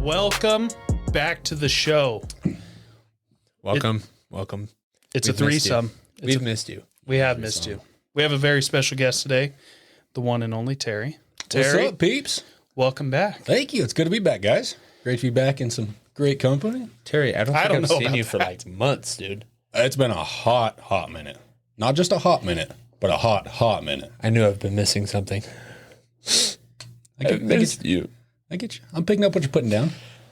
Welcome back to the show. Welcome. It's a threesome. We've missed you. We have missed you. We have a very special guest today, the one and only Terry. Terry, what's up, peeps? welcome back. Thank you. It's good to be back, guys. Great to be back in some great company. Terry, I don't think don't I've know seen about you for that. like months, dude. It's been a hot minute. Not just a hot minute, but a hot minute. I knew I've been missing something. I missed you. I get you. I'm picking up what you're putting down.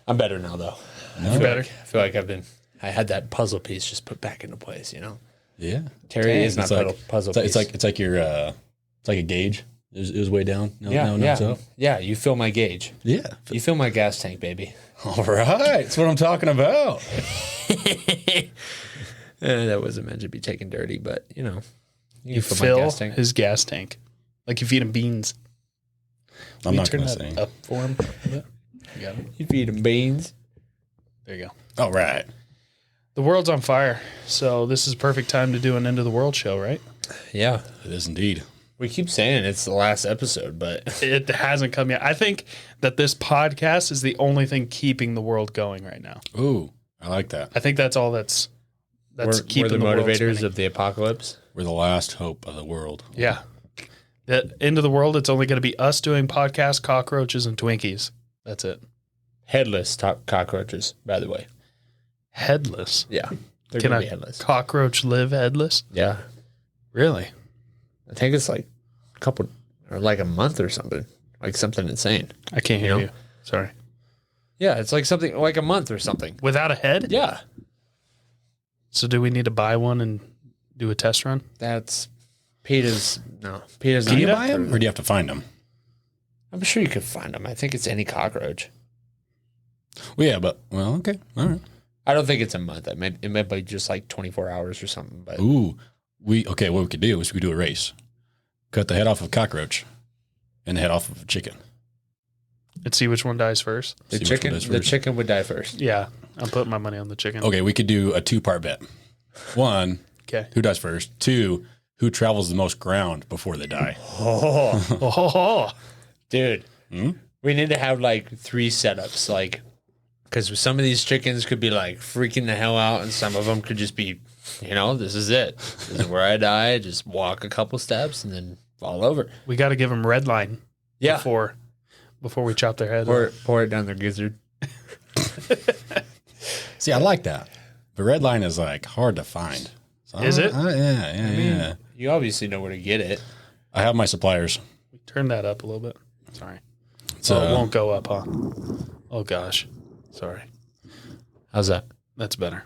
I'm better now, though. You better. I feel like I had that puzzle piece just put back into place, you know? Yeah. Terry is my It's like- puzzle piece. It's like your it's like a gauge. It was way down. Now yeah. it's up. Yeah, you fill my gauge. Yeah. You fill my gas tank, baby. All right. That's what I'm talking about. That wasn't meant to be taken dirty, but, you know. You fill fill my gas tank. his gas tank. Like you feed him beans. I'm You not turn going to that say. up for him. a bit? You got it. You feed him beans. There you go. All right. The world's on fire, so this is a perfect time to do an end of the world show, right? Yeah. It is indeed. We keep saying it's the last episode, but It hasn't come yet. I think that this podcast is the only thing keeping the world going right now. Ooh, I like that. I think that's all that's we're keeping the world motivators spinning. of the apocalypse. We're the last hope of the world. Yeah. The end of the world, it's only going to be us doing podcasts, cockroaches, and Twinkies. That's it. Headless cockroaches, by the way. Headless. Yeah. They're Can going a to be headless. cockroach live headless? Yeah. Really? I think it's like a couple, or like a month or something. Like something insane. I can't hear you. Sorry. Yeah, it's like something, like a month or something. Without a head? Yeah. So do we need to buy one and do a test run? That's Peter's, Peter's Can you not buy them, or do you have to find them? I'm sure you could find them. I think it's any cockroach. Well, yeah, but okay, all right. I don't think it's a month. It may be just like 24 hours or something. But Ooh, what we could do is we could do a race. Cut the head off of a cockroach and the head off of a chicken. And see which one dies first? the See which one does the first. chicken would die first. Yeah. I'm putting my money on the chicken. Okay, we could do a 2-part bet. 1, Okay. who dies first? 2, who travels the most ground before they die? Oh, Dude, we need to have like 3 setups, like, because some of these chickens could be like freaking the hell out, and some of them could just be, this is it. This is where I die. Just walk a couple steps and then fall over. we got to give them red line Yeah, before we chop their head. pour it down their gizzard. See, I like that. The red line is like hard to find. So Is it? Yeah. You obviously know where to get it. I have my suppliers. Turn that up a little bit. Sorry. So It won't go up, huh? Oh, gosh. Sorry. How's that? That's better.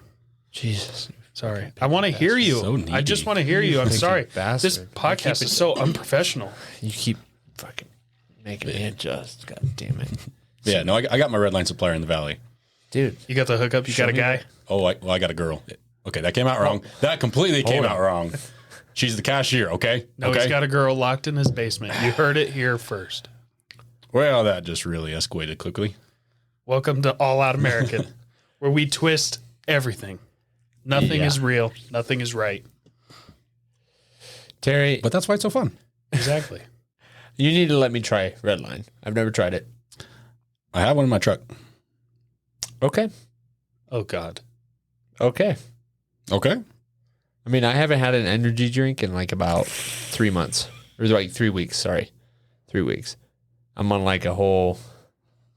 Jesus. Sorry. I want to hear you. So I just needy. want to hear you. I'm sorry. bastard. This podcast is so unprofessional. You keep fucking making me adjust. God damn it. yeah, no, I got my red line supplier in the valley. Dude. You got the hookup? You got a guy? Oh, I got a girl. Okay, that came out wrong. That completely came out wrong. She's the cashier, okay? No, okay. he's got a girl locked in his basement. You heard it here first. Well, that just really escalated quickly. Welcome to All Out American, where we twist everything. Nothing Yeah. is real. Nothing is right. Terry, But that's why it's so fun. Exactly. you need to let me try Redline. I've never tried it. I have one in my truck. Okay. Oh, God. Okay. Okay. I mean, I haven't had an energy drink in like about 3 months. Or like 3 weeks, sorry. 3 weeks. I'm on like a whole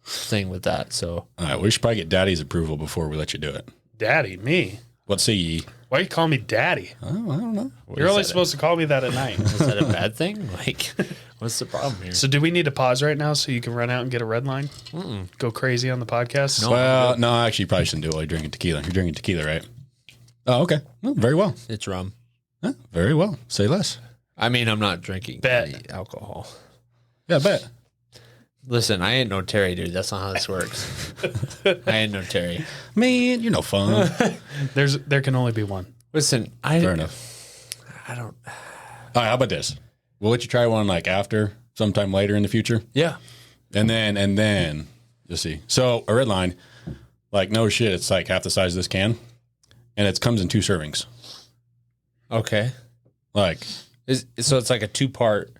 thing with that, so. All right, we should probably get Daddy's approval before we let you do it. Daddy, me? What say ye? Why you call me Daddy? Oh, I don't know. You're only supposed to call me that at night. Is that a bad thing? Like, what's the problem here? So do we need to pause right now so you can run out and get a red line? Go crazy on the podcast? Well, no, actually, you probably shouldn't do it while you're drinking tequila. You're drinking tequila, right? Oh, okay. Well, very well. It's rum. Huh, very well. Say less. I mean, I'm not drinking Bet. any alcohol. Yeah, I bet. Listen, I ain't no Terry, dude. That's not how this works. I ain't no Terry. Man, you're no fun. There can only be one. Listen, Fair enough. I don't. All right, how about this? We'll let you try one like after, sometime later in the future. Yeah. And then you'll see. So a red line, like no shit, it's like half the size of this can. And it comes in 2 servings. Okay. Like, So it's like a 2-part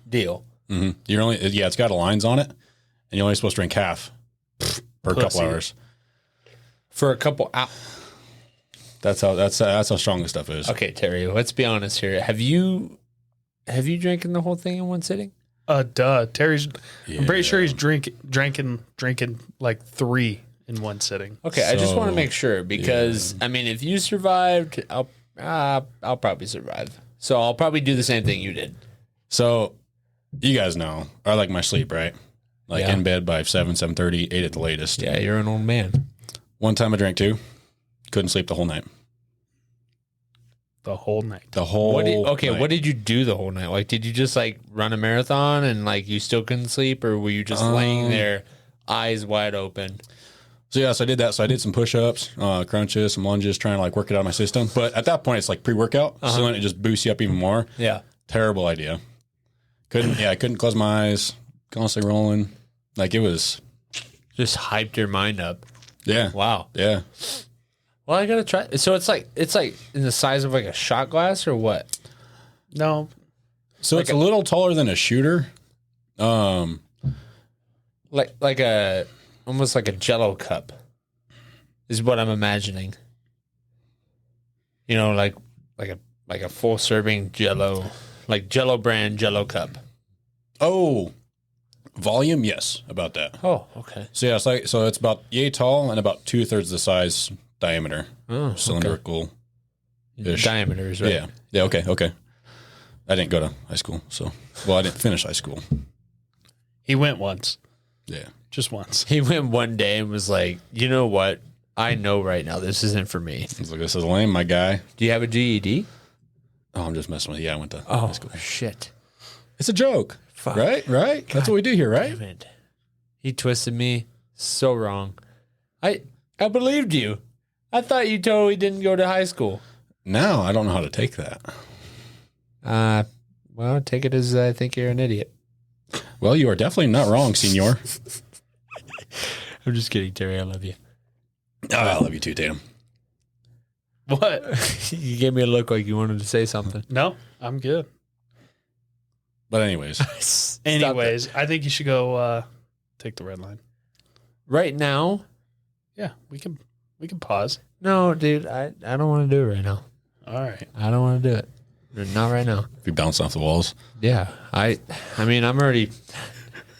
deal. you're only, it's got lines on it, and you're only supposed to drink half. per couple Pussy. hours. For a couple hours. That's how strong this stuff is. Okay, Terry, let's be honest here. Have you drinking the whole thing in one sitting? Duh. Terry's. Yeah. I'm pretty sure he's drinking like 3 in one sitting. Okay, I just want to So, make sure because I mean, if you survived, I'll probably survive. So I'll probably do the same thing you did. So you guys know I like my sleep, right? Like Yeah. in bed by 7:30, 8 at the latest. Yeah, you're an old man. One time I drank 2, couldn't sleep the whole night. The whole night. The whole night. What did you do the whole night? Like, did you just like run a marathon and like you still couldn't sleep, or were you just laying there, eyes wide open? So yeah, so I did that. So I did some push-ups, crunches, some lunges, trying to like work it out of my system. But at that point, it's like pre-workout, so then it just boosts you up even more. Yeah. Terrible idea. I couldn't close my eyes, constantly rolling. Like it was, Just hyped your mind up. yeah, Wow. yeah. Well, I gotta try. So it's like in the size of like a shot glass or what? No, So it's a little taller than a shooter. Like almost like a Jello cup, is what I'm imagining. You know, like a full serving Jello, like Jello brand Jello cup. Oh, volume, yes, about that. Oh, okay. So yeah, it's about yay tall and about 2/3 the size diameter, Oh, cylindrical. diameters, right? Yeah, yeah. Okay. I didn't go to high school, so I didn't finish high school. he went once, Yeah. just once. He went one day and was like, you know what? I know right now this isn't for me. I was like, this is lame, my guy. Do you have a GED? Oh, I'm just messing with you. Yeah, I went to Oh, high school. shit. It's a joke, Fuck. right? That's what we do here, right? Damn it. He twisted me so wrong. I believed you. I thought you totally didn't go to high school. Now I don't know how to take that. Well, take it as I think you're an idiot. Well, you are definitely not wrong, senor. I'm just kidding, Terry. I love you. Oh, I love you too, Tatum. What? You gave me a look like you wanted to say something. No, I'm good. But anyways, Anyways, I think you should go take the red line. Right now, Yeah, we can pause. no, dude, I don't want to do it right now. All right. I don't want to do it. Not right now. if you bounce off the walls, Yeah, I mean, I'm already.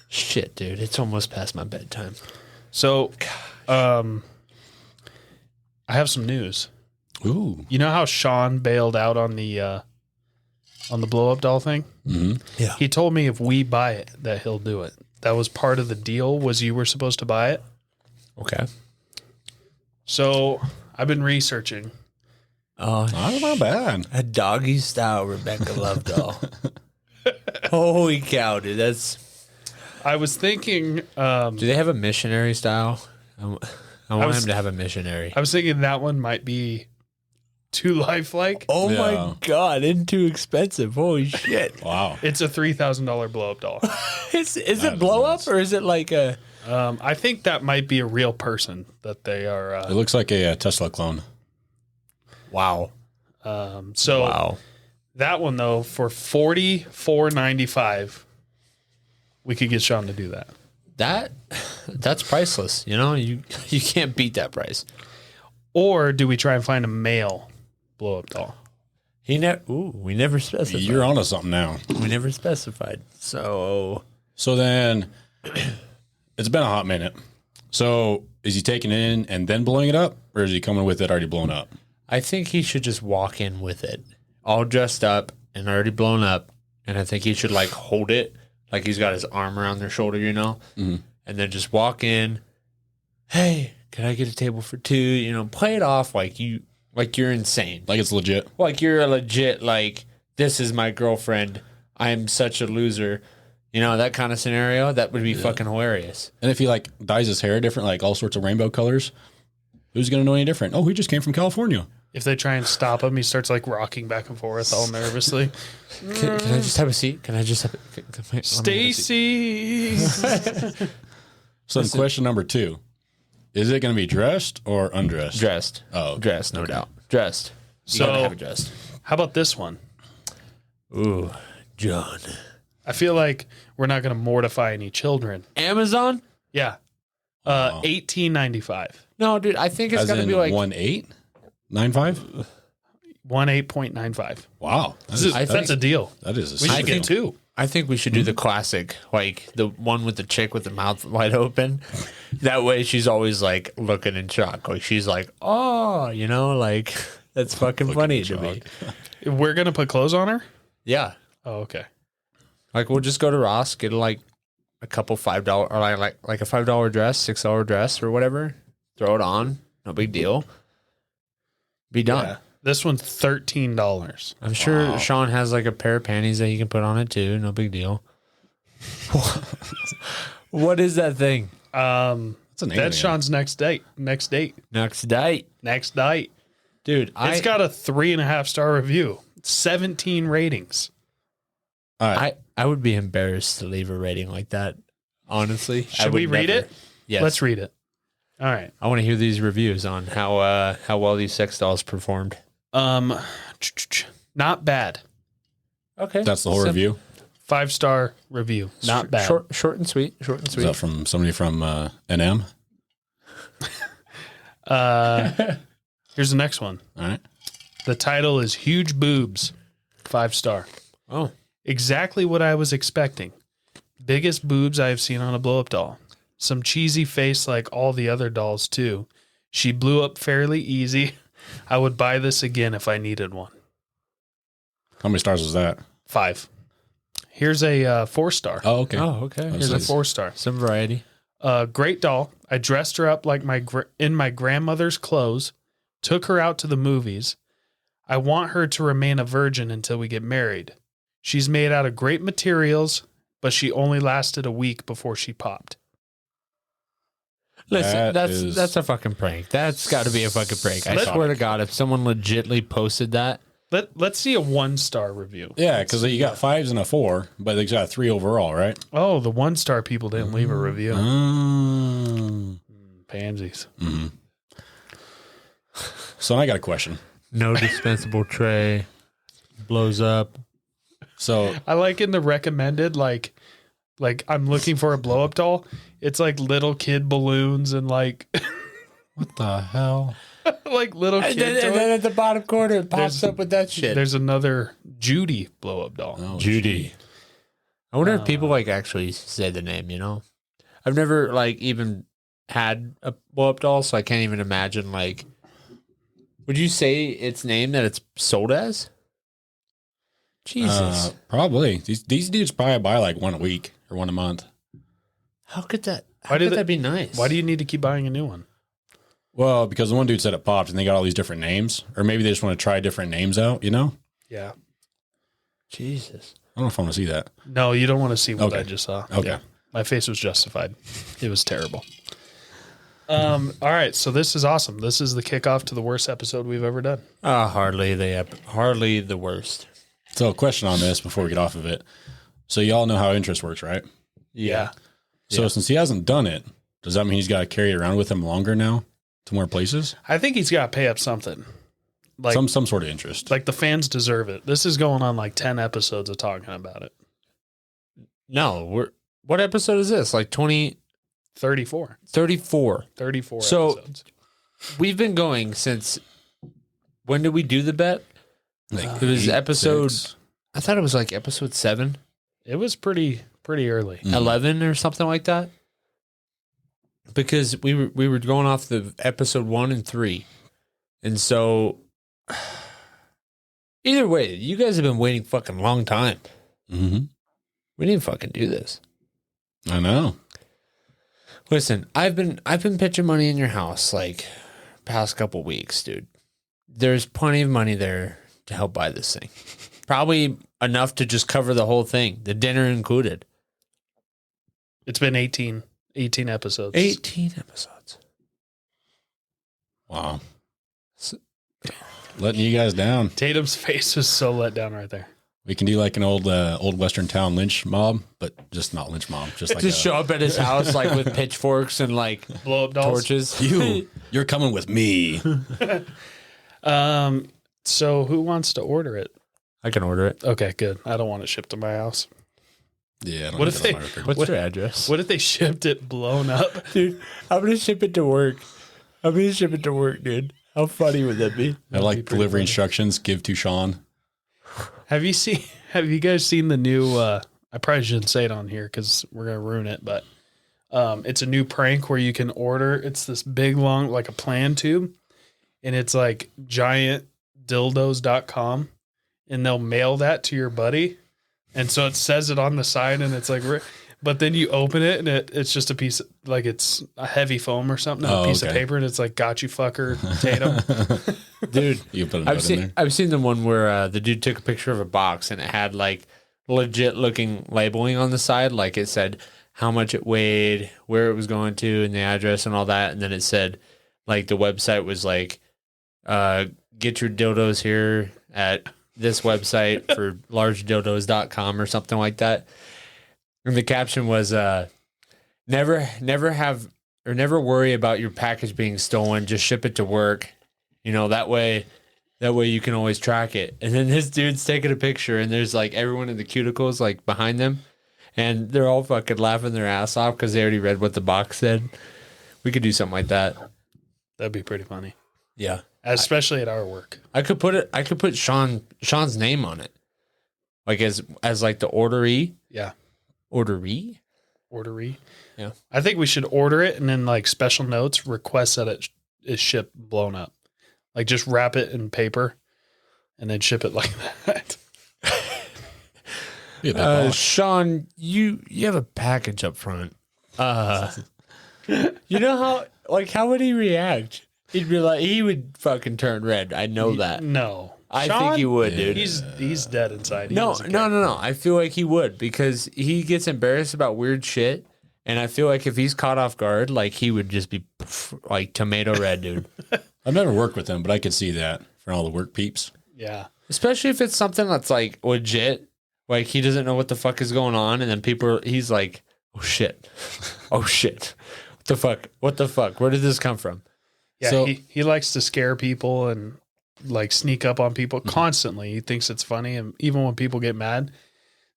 Shit, dude, it's almost past my bedtime. So, I have some news. ooh, You know how Sean bailed out on the blow up doll thing? mm-hmm. Yeah. He told me if we buy it, that he'll do it. That was part of the deal. Was you were supposed to buy it? Okay. So I've been researching. Oh, Not bad. a doggy style Rebecca Love doll. Holy cow, dude! That's. I was thinking. Do they have a missionary style? I want him to have a missionary. I was thinking that one might be too lifelike. Oh Yeah. my god, and too expensive. Holy shit. Wow. It's a $3,000 blow up doll. Is it blow up or is it like a. I think that might be a real person that they are. It looks like a Tesla clone. Wow. So Wow. that one though, for $44.95, we could get Sean to do that. That's priceless. You know, you can't beat that price. Or do we try and find a male blow up doll? We never specified. You're onto something now. We never specified. So So then, it's been a hot minute. So is he taking it in and then blowing it up, or is he coming with it already blown up? I think he should just walk in with it, all dressed up and already blown up. And I think he should like hold it, like he's got his arm around their shoulder, you know, and then just walk in. Hey, can I get a table for 2? You know, play it off like you're insane, Like it's legit. like you're a legit like this is my girlfriend. I am such a loser. You know, that kind of scenario. That would be fucking hilarious. And if he like dyes his hair different, like all sorts of rainbow colors, who's gonna know any different? Oh, he just came from California. If they try and stop him, he starts like rocking back and forth all nervously. Can I just have a seat? Can I just have a Stacy. So then question number 2. Is it going to be dressed or undressed? dressed? Oh, okay. Dressed, no doubt. Dressed. You So- gotta have it dressed. How about this one? Ooh, John. I feel like we're not going to mortify any children. Amazon? Yeah. $18.95. No, dude, I think it's As got to in be like 1895. 18.95. Wow, That's a deal. that is. We A should steal. get two. I think we should do the classic, like the one with the chick with the mouth wide open. That way she's always like looking in shock. Like she's like, oh, you know, like that's fucking funny to me. We're going to put clothes on her? Yeah. Oh, okay. Like we'll just go to Ross, get like a couple $5 or like a $5 dress, $6 dress or whatever. Throw it on. No big deal. Be done. Yeah. This one's $13. I'm sure Sean has like a pair of panties that he can put on it too. No big deal. What is that thing? That's Sean's next date. Next date. Dude, It's got a 3.5-star review. 17 ratings. All right. I would be embarrassed to leave a rating like that. Honestly. Should we read it? Yes. Let's read it. All right. I want to hear these reviews on how well these sex dolls performed. Not bad. Okay. That's the whole review. 5-star review. Not bad. Short and sweet. Is that from somebody from NM? Here's the next one. All right. The title is Huge Boobs. 5-star. Oh. Exactly what I was expecting. Biggest boobs I have seen on a blow-up doll. Some cheesy face like all the other dolls, too. She blew up fairly easy. I would buy this again if I needed one. How many stars was that? 5. Here's a 4-star. Oh, okay. Here's a 4-star. Some variety. Great doll. I dressed her up like in my grandmother's clothes, took her out to the movies. I want her to remain a virgin until we get married. She's made out of great materials, but she only lasted a week before she popped. Listen, that's a fucking prank. That's got to be a fucking prank. I swear to God, if someone legitly posted that. Let's see a 1-star review. Yeah, because you got 5s and a 4, but they got 3 overall, right? Oh, the 1-star people didn't leave a review. Pansies. Mm-hmm. So I got a question. No dispensable tray. Blows up. So I like in the recommended, like I'm looking for a blow up doll. It's like little kid balloons and like what the hell? like little kid. And then at the bottom corner, it pops up with that shit. There's another Judy blow up doll. Oh, Judy. I wonder if people like actually say the name. You know, I've never like even had a blow up doll, so I can't even imagine. Like, would you say its name that it's sold as? Jesus. Probably. These dudes probably buy like one a week or one a month. How could that? How could that be nice? Why do you need to keep buying a new one? Well, because the one dude said it popped and they got all these different names. Or maybe they just want to try different names out, you know? Yeah. Jesus. I don't know if I want to see that. No, you don't want to see what Okay. I just saw. Okay. Yeah. My face was justified. It was terrible. All right, so this is awesome. This is the kickoff to the worst episode we've ever done. Hardly the worst. So, a question on this before we get off of it. So, y'all know how interest works, right? Yeah. So, since he hasn't done it, does that mean he's got to carry it around with him longer now to more places? I think he's got to pay up something. Like Some sort of interest. Like the fans deserve it. This is going on like 10 episodes of talking about it. No, what episode is this? Like 34. 34. 34 So episodes. we've been going since, when did we do the bet? Like It was 8, episode, 6. I thought it was like episode 7, It was pretty early. 11 or something like that. Because we were going off the episode 1 and 3. And so either way, you guys have been waiting fucking long time. Mm-hmm. We didn't fucking do this. I know. Listen, I've been pitching money in your house like past couple weeks, dude. There's plenty of money there to help buy this thing. Probably enough to just cover the whole thing, the dinner included. It's been 18 episodes. 18 episodes. Wow. Letting you guys down. Tatum's face was so let down right there. We can do like an old Western town lynch mob, but just not lynch mob. Just like Just show up at his house like with pitchforks and like Blow up dolls. torches. you're coming with me. So who wants to order it? I can order it. Okay, good. I don't want it shipped to my house. Yeah. I don't What know if they- that's my record. What's What- your address? What if they shipped it blown up? Dude, I'm going to ship it to work. Dude. How funny would that be? I like be pretty delivery funny. instructions. Give to Sean. Have you guys seen the new, I probably shouldn't say it on here because we're going to ruin it, but it's a new prank where you can order, it's this big, long, like a plan tube, and it's like giantdildos.com, and they'll mail that to your buddy. And so it says it on the side, and it's like, but then you open it, and it's just a piece of, like, it's a heavy foam or something, a piece of paper, and it's like, got you, fucker, Tatum. Dude, You can put a note in there. I've seen the one where the dude took a picture of a box and it had like legit looking labeling on the side. Like it said how much it weighed, where it was going to, and the address and all that. And then it said like the website was like, get your dildos here at this website for largedildos.com or something like that. And the caption was, never worry about your package being stolen. Just ship it to work. You know, that way you can always track it. And then this dude's taking a picture and there's like everyone in the cuticles like behind them and they're all fucking laughing their ass off because they already read what the box said. We could do something like that. That'd be pretty funny, Yeah. especially at our work. I could put Sean's name on it. Like as like the orderee. Yeah. Orderee? Orderee. Yeah. I think we should order it and then like special notes request that it is shipped blown up. Like just wrap it in paper and then ship it like that. Yeah, that box. Sean, you have a package up front. You know how would he react? He'd be like, he would fucking turn red. I know that. No. I Sean, think he would, dude. He's dead inside. He No. doesn't care. I feel like he would because he gets embarrassed about weird shit. And I feel like if he's caught off guard, like he would just be like tomato red, dude. I've never worked with him, but I could see that for all the work peeps. Yeah. Especially if it's something that's like legit. Like he doesn't know what the fuck is going on. And then he's like, oh shit. Oh shit. What the fuck? Where did this come from? Yeah. So- he likes to scare people and like sneak up on people constantly. He thinks it's funny. And even when people get mad.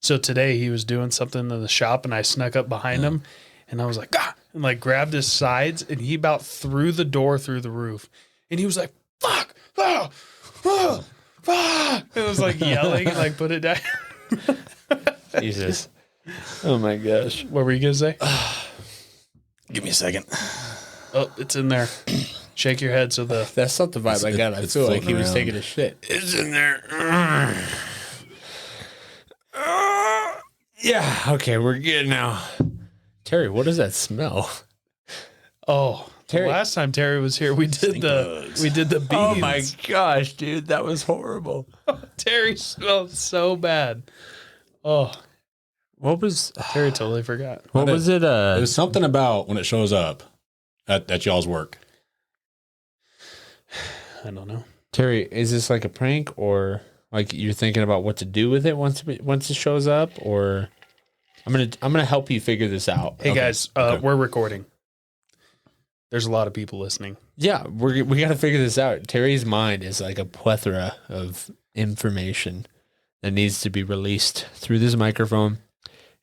So today he was doing something in the shop and I snuck up behind him and I was like, ah, and like grabbed his sides and he about threw the door through the roof and he was like, fuck, oh, oh, fuck. It was like yelling and like put it down. Jesus. Oh my gosh. What were you going to say? Give me a second. Oh, it's in there. Shake your head so the That's not the vibe I got. I it's feel like floating he was around. taking a shit. It's in there. Yeah. Okay, we're good now. Terry, what does that smell? oh Terry- last time Terry was here we did bugs. the beans. Oh my gosh, dude, that was horrible. Terry smelled so bad. Oh, What was Terry totally forgot. what was it? It was something about when it shows up at y'all's work. I don't know. Terry, is this like a prank or like you're thinking about what to do with it once it shows up, or I'm gonna help you figure this out. Hey Okay. guys, Okay. we're recording. There's a lot of people listening. Yeah, we got to figure this out. Terry's mind is like a plethora of information that needs to be released through this microphone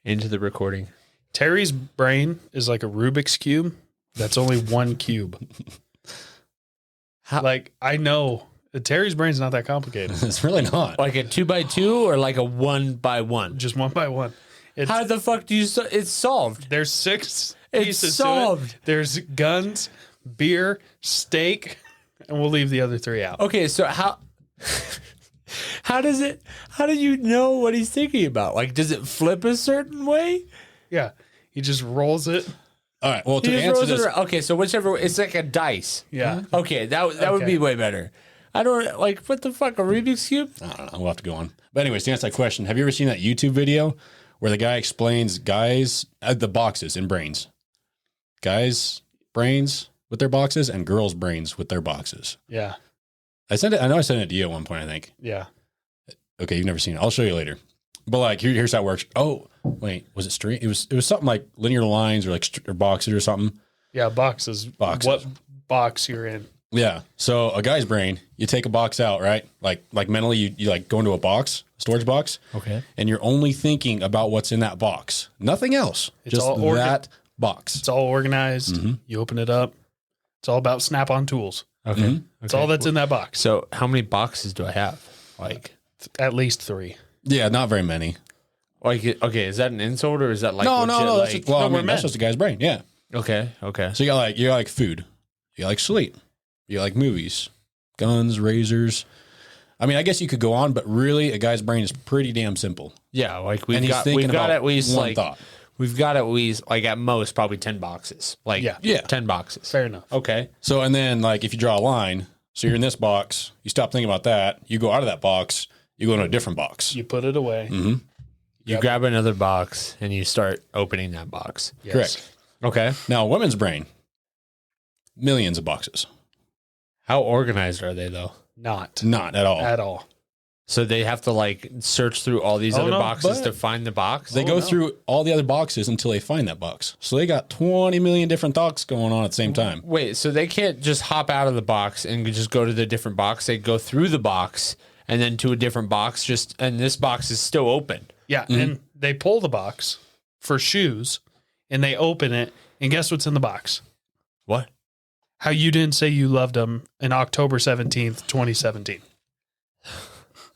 into the recording. Terry's brain is like a Rubik's cube. That's only one cube. How- Like I know Terry's brain's not that complicated. It's really not. Like a 2x2 or like a 1x1? Just one by one. It's, How the fuck do you? It's solved. there's 6 It's pieces solved. to it. There's guns, beer, steak, and we'll leave the other 3 out. Okay, so how? How does it? How do you know what he's thinking about? Like, does it flip a certain way? Yeah, he just rolls it. All right. Well, He to just answer rolls it this, around. Okay, so whichever, it's like a dice. Yeah, Okay, that would Okay. be way better. I don't like what the fuck, a Rubik's cube. I don't know. We'll have to go on. But anyways, to answer that question, have you ever seen that YouTube video where the guy explains guys the boxes and brains, guys' brains with their boxes and girls' brains with their boxes? yeah, I sent it. I know I sent it to you at one point. I think. yeah. Okay, you've never seen it. I'll show you later. But like, here's how it works. Oh, wait, was it straight? It was something like linear lines or like or boxes or something. Yeah, boxes. Boxes. What box you're in? Yeah. So a guy's brain, you take a box out, right? Like mentally, you like go into a box, storage box. Okay. And you're only thinking about what's in that box, nothing else. Just all that box. It's all organized. You open it up. It's all about Snap-on tools. Okay. It's all that's in that box. So how many boxes do I have? Like, At least 3. Yeah, not very many. okay, is that an insult or is that like No, legit, that's like, just, well, I mean, that's just a guy's brain. Yeah. okay. So you got like food, you got like sleep, you got like movies, guns, razors. I mean, I guess you could go on, but really, a guy's brain is pretty damn simple. Yeah, like And he's thinking we've got about at least one like thought. we've got at least like at most probably 10 boxes. Like Yeah. 10 boxes. Fair enough. Okay. So, and then like if you draw a line, so you're in this box, you stop thinking about that, you go out of that box, you go into a different box. You put it away. You grab another box and you start opening that box. Yes. Correct. Okay. Now, a woman's brain, millions of boxes. How organized are they though? Not Not at all. at all. So they have to like search through all these Oh, other no, boxes but- to find the box. They go through all the other boxes until they find that box. So they got 20 million different thoughts going on at the same time. Wait, so they can't just hop out of the box and just go to the different box. They go through the box and then to a different box. And this box is still open. Yeah, and they pull the box for shoes, and they open it, and guess what's in the box? What? How you didn't say you loved them in October 17th, 2017.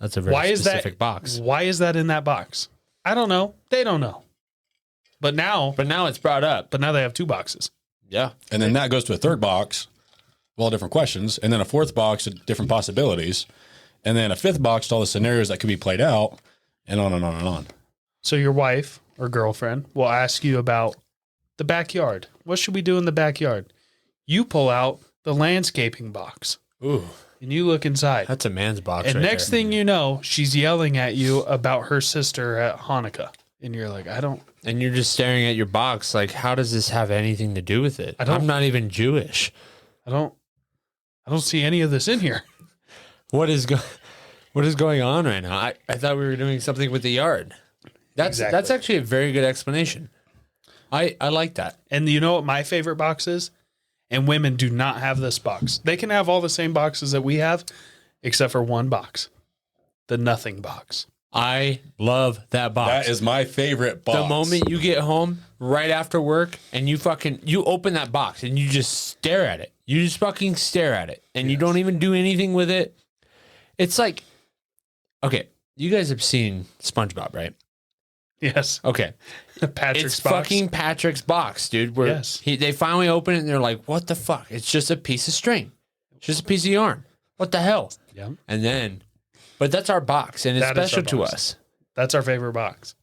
That's a very specific box. Why is that in that box? I don't know. They don't know. But now But now it's brought up. they have 2 boxes. Yeah. And then that goes to a third box, with all different questions, and then a fourth box with different possibilities, and then a fifth box to all the scenarios that could be played out, and on and on and on. So your wife or girlfriend will ask you about the backyard. What should we do in the backyard? You pull out the landscaping box Ooh, and you look inside. that's a man's box. And right next there. thing you know, she's yelling at you about her sister at Hanukkah. And you're like, And you're just staring at your box like, how does this have anything to do with it? I'm not even Jewish. I don't see any of this in here. What is going on right now? I thought we were doing something with the yard. That's actually a very good explanation. I like that. And you know what my favorite box is? And women do not have this box. They can have all the same boxes that we have, except for one box. The nothing box. I love that box. That is my favorite box. The moment you get home right after work and you open that box and you just stare at it. You just fucking stare at it and you don't even do anything with it. It's like, okay, you guys have seen SpongeBob, right? Yes. Okay. Patrick's It's box. fucking Patrick's box, dude. Where Yes. they finally open it and they're like, what the fuck? It's just a piece of string. It's just a piece of yarn. What the hell? Yeah. And then, but that's our box and it's That is special our to box. us. That's our favorite box.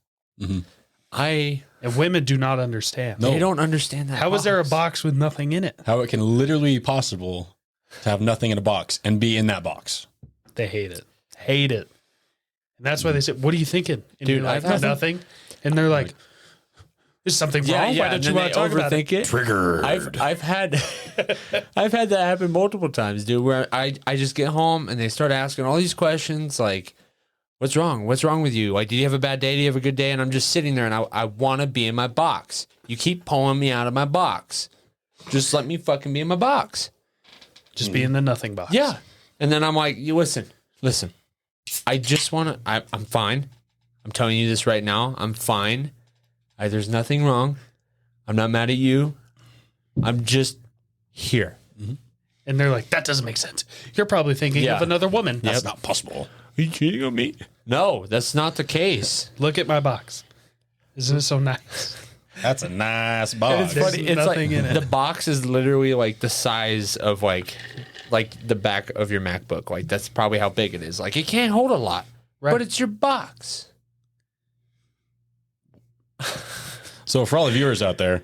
And women do not understand. they don't understand that. How is there a box with nothing in it? How it can literally be possible to have nothing in a box and be in that box. They hate it. Hate it. And that's why they say, what are you thinking? And Dude, you're like, I've had nothing. And they're like, is something wrong? Why don't you want to talk about it? it? Triggered. I've had I've had that happen multiple times, dude, where I just get home and they start asking all these questions like, what's wrong? What's wrong with you? Like, do you have a bad day? Do you have a good day? And I'm just sitting there and I want to be in my box. You keep pulling me out of my box. Just let me fucking be in my box. Just be in the nothing box. Yeah. And then I'm like, you listen. I just want to, I'm fine. I'm telling you this right now. I'm fine. There's nothing wrong. I'm not mad at you. I'm just here. And they're like, that doesn't make sense. You're probably thinking Yeah. of another woman. That's not possible. Are you cheating on me? No, that's not the case. Look at my box. Isn't it so nice? That's a nice box. There's It's like nothing in it. the box is literally like the size of like the back of your MacBook. Like that's probably how big it is. Like it can't hold a lot, Right. but it's your box. So for all the viewers out there,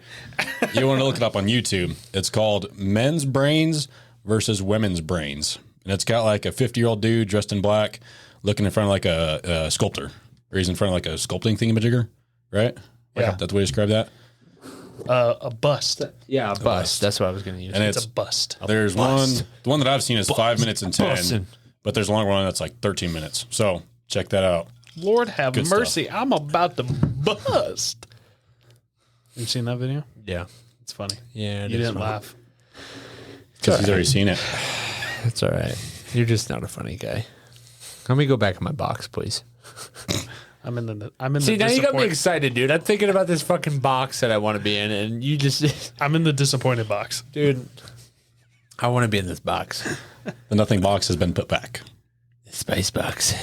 you want to look it up on YouTube. It's called Men's Brains versus Women's Brains. And it's got like a 50-year-old dude dressed in black looking in front of like a sculptor. Or he's in front of like a sculpting thingamajigger, right? Like Yeah. That's the way to describe that. A bust. Yeah, a bust. That's what I was going to use. And It's a bust. there's bust. the one that I've seen is 5 minutes and 10. Bussin'. But there's a longer one that's like 13 minutes. So check that out. Lord have Good mercy. I'm about to bust. You seen that video? Yeah. It's funny. Yeah. You didn't laugh. Because he's already seen it. That's all right. You're just not a funny guy. Let me go back in my box, please. I'm in the See, now you got me excited, dude. I'm thinking about this fucking box that I want to be in, and you just... I'm in the disappointed box. Dude, I want to be in this box. The nothing box has been put back. The spice box.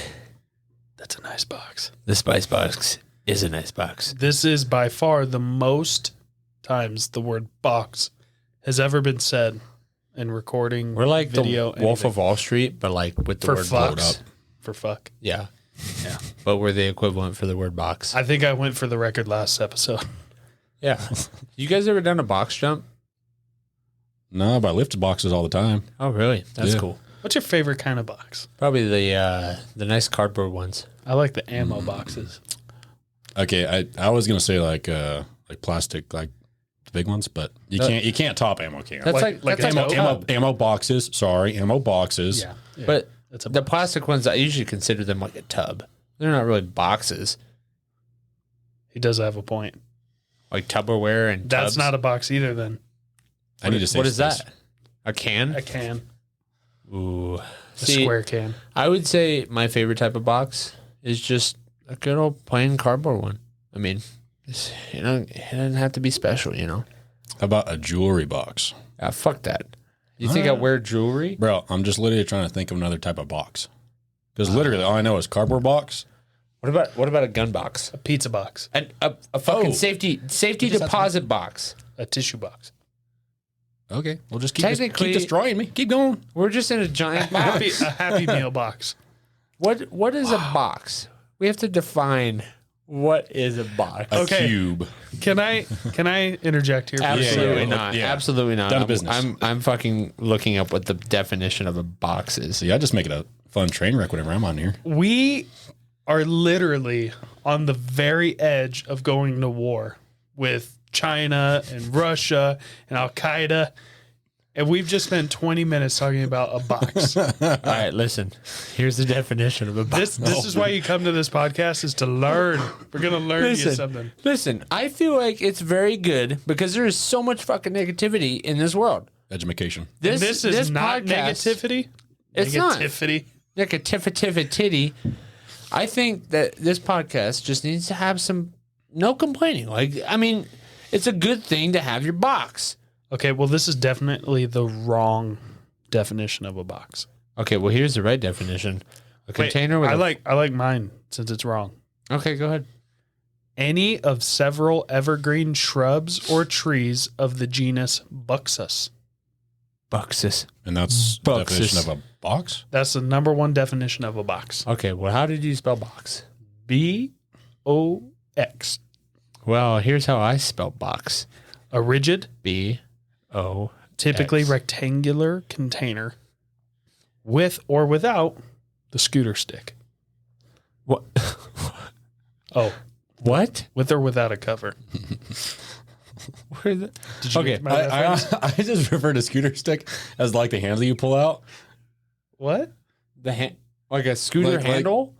That's a nice box. The spice box is a nice box. This is by far the most times the word box has ever been said in recording. We're like video, the Wolf of Wall Street, but like with the for word blowed fucks. up. For fuck. Yeah. Yeah. But we're the equivalent for the word box. I think I went for the record last episode. Yeah. You guys ever done a box jump? No, but I lift boxes all the time. Oh, really? That's Yeah. cool. What's your favorite kind of box? Probably the nice cardboard ones. I like the ammo boxes. Okay, I was gonna say like plastic, like the big ones, but you can't top ammo can. That's Like like Ammo boxes. Sorry, ammo boxes. Yeah. But That's a the box. plastic ones, I usually consider them like a tub. They're not really boxes. He does have a point. Like Tupperware and That's tubs. not a box either then. I need to say What is that? A can? A can. Ooh. A See, square can. I would say my favorite type of box is just a good old plain cardboard one. I mean, it doesn't have to be special, you know? How about a jewelry box? Fuck that. You think I wear jewelry? Bro, I'm just literally trying to think of another type of box. Because literally all I know is cardboard box. What about a gun box? A pizza box. And a fucking Oh. safety deposit box. A tissue box. Okay, we'll just keep Technically- destroying me. Keep going. We're just in a giant box. A happy meal box. What is a box? We have to define what is a box. A Okay. cube. Can I interject here? for a Absolutely second? not. Yeah. Absolutely not. Done business. I'm fucking looking up what the definition of a box is. See, I just make it a fun train wreck whenever I'm on here. We are literally on the very edge of going to war with China and Russia and Al Qaeda. And we've just spent 20 minutes talking about a box. All right, listen. Here's the definition of a box. This is why you come to this podcast, is to learn. We're going to learn you something. Listen, I feel like it's very good because there is so much fucking negativity in this world. Education. This is not podcast- negativity. It's not. Negativity. Negativity. I think that this podcast just needs to have some no complaining. Like, I mean, it's a good thing to have your box. Okay, well, this is definitely the wrong definition of a box. Okay, well, here's the right definition. A container with I like mine since it's wrong. Okay, go ahead. Any of several evergreen shrubs or trees of the genus Buxus. Boxes. And that's the Boxes. definition of a box? That's the number one definition of a box. Okay, well, how did you spell box? B-O-X. Well, here's how I spell box. A rigid, B-O. typically X. rectangular container with or without the scooter stick. What? Oh, What? with or without a cover. Where the... Did you Okay, get my reference? I just refer to scooter stick as like the handle you pull out. What? The like a scooter Like- handle?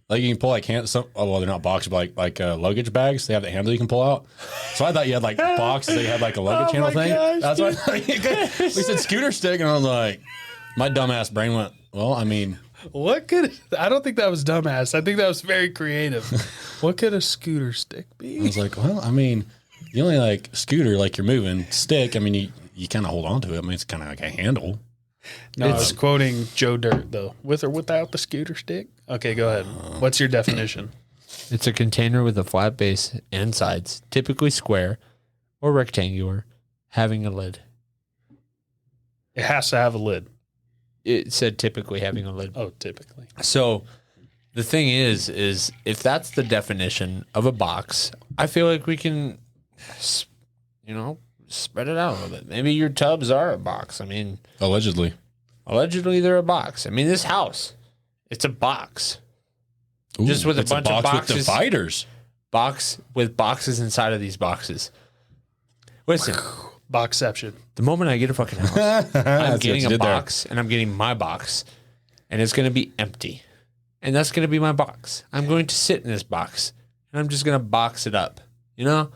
Like you can pull like well, they're not boxes, but like luggage bags. They have the handle you can pull out. So I thought you had like boxes. They had like a luggage handle thing. gosh, That's why I thought we said scooter stick, and I was like, my dumbass brain went, well, I mean, What could... I don't think that was dumbass. I think that was very creative. What could a scooter stick I be? was like, well, I mean, the only like scooter like you're moving stick. I mean, you kind of hold on to it. I mean, it's kind of like a handle. No, it's quoting Joe Dirt, though. With or without the scooter stick? Okay, go ahead. What's your definition? It's a container with a flat base and sides, typically square or rectangular, having a lid. It has to have a lid. It said typically having a lid. Oh, typically. So the thing is if that's the definition of a box, I feel like we can, spread it out a little bit. Maybe your tubs are a box. I mean, Allegedly. they're a box. I mean, this house, it's a box. Ooh, Just with a it's bunch of box boxes. with dividers. Box with boxes inside of these boxes. Listen, Boxception. the moment I get a fucking house, I'm That's what getting you a did there. box and I'm getting my box and it's going to be empty. And that's going to be my box. I'm going to sit in this box and I'm just going to box it up. You know?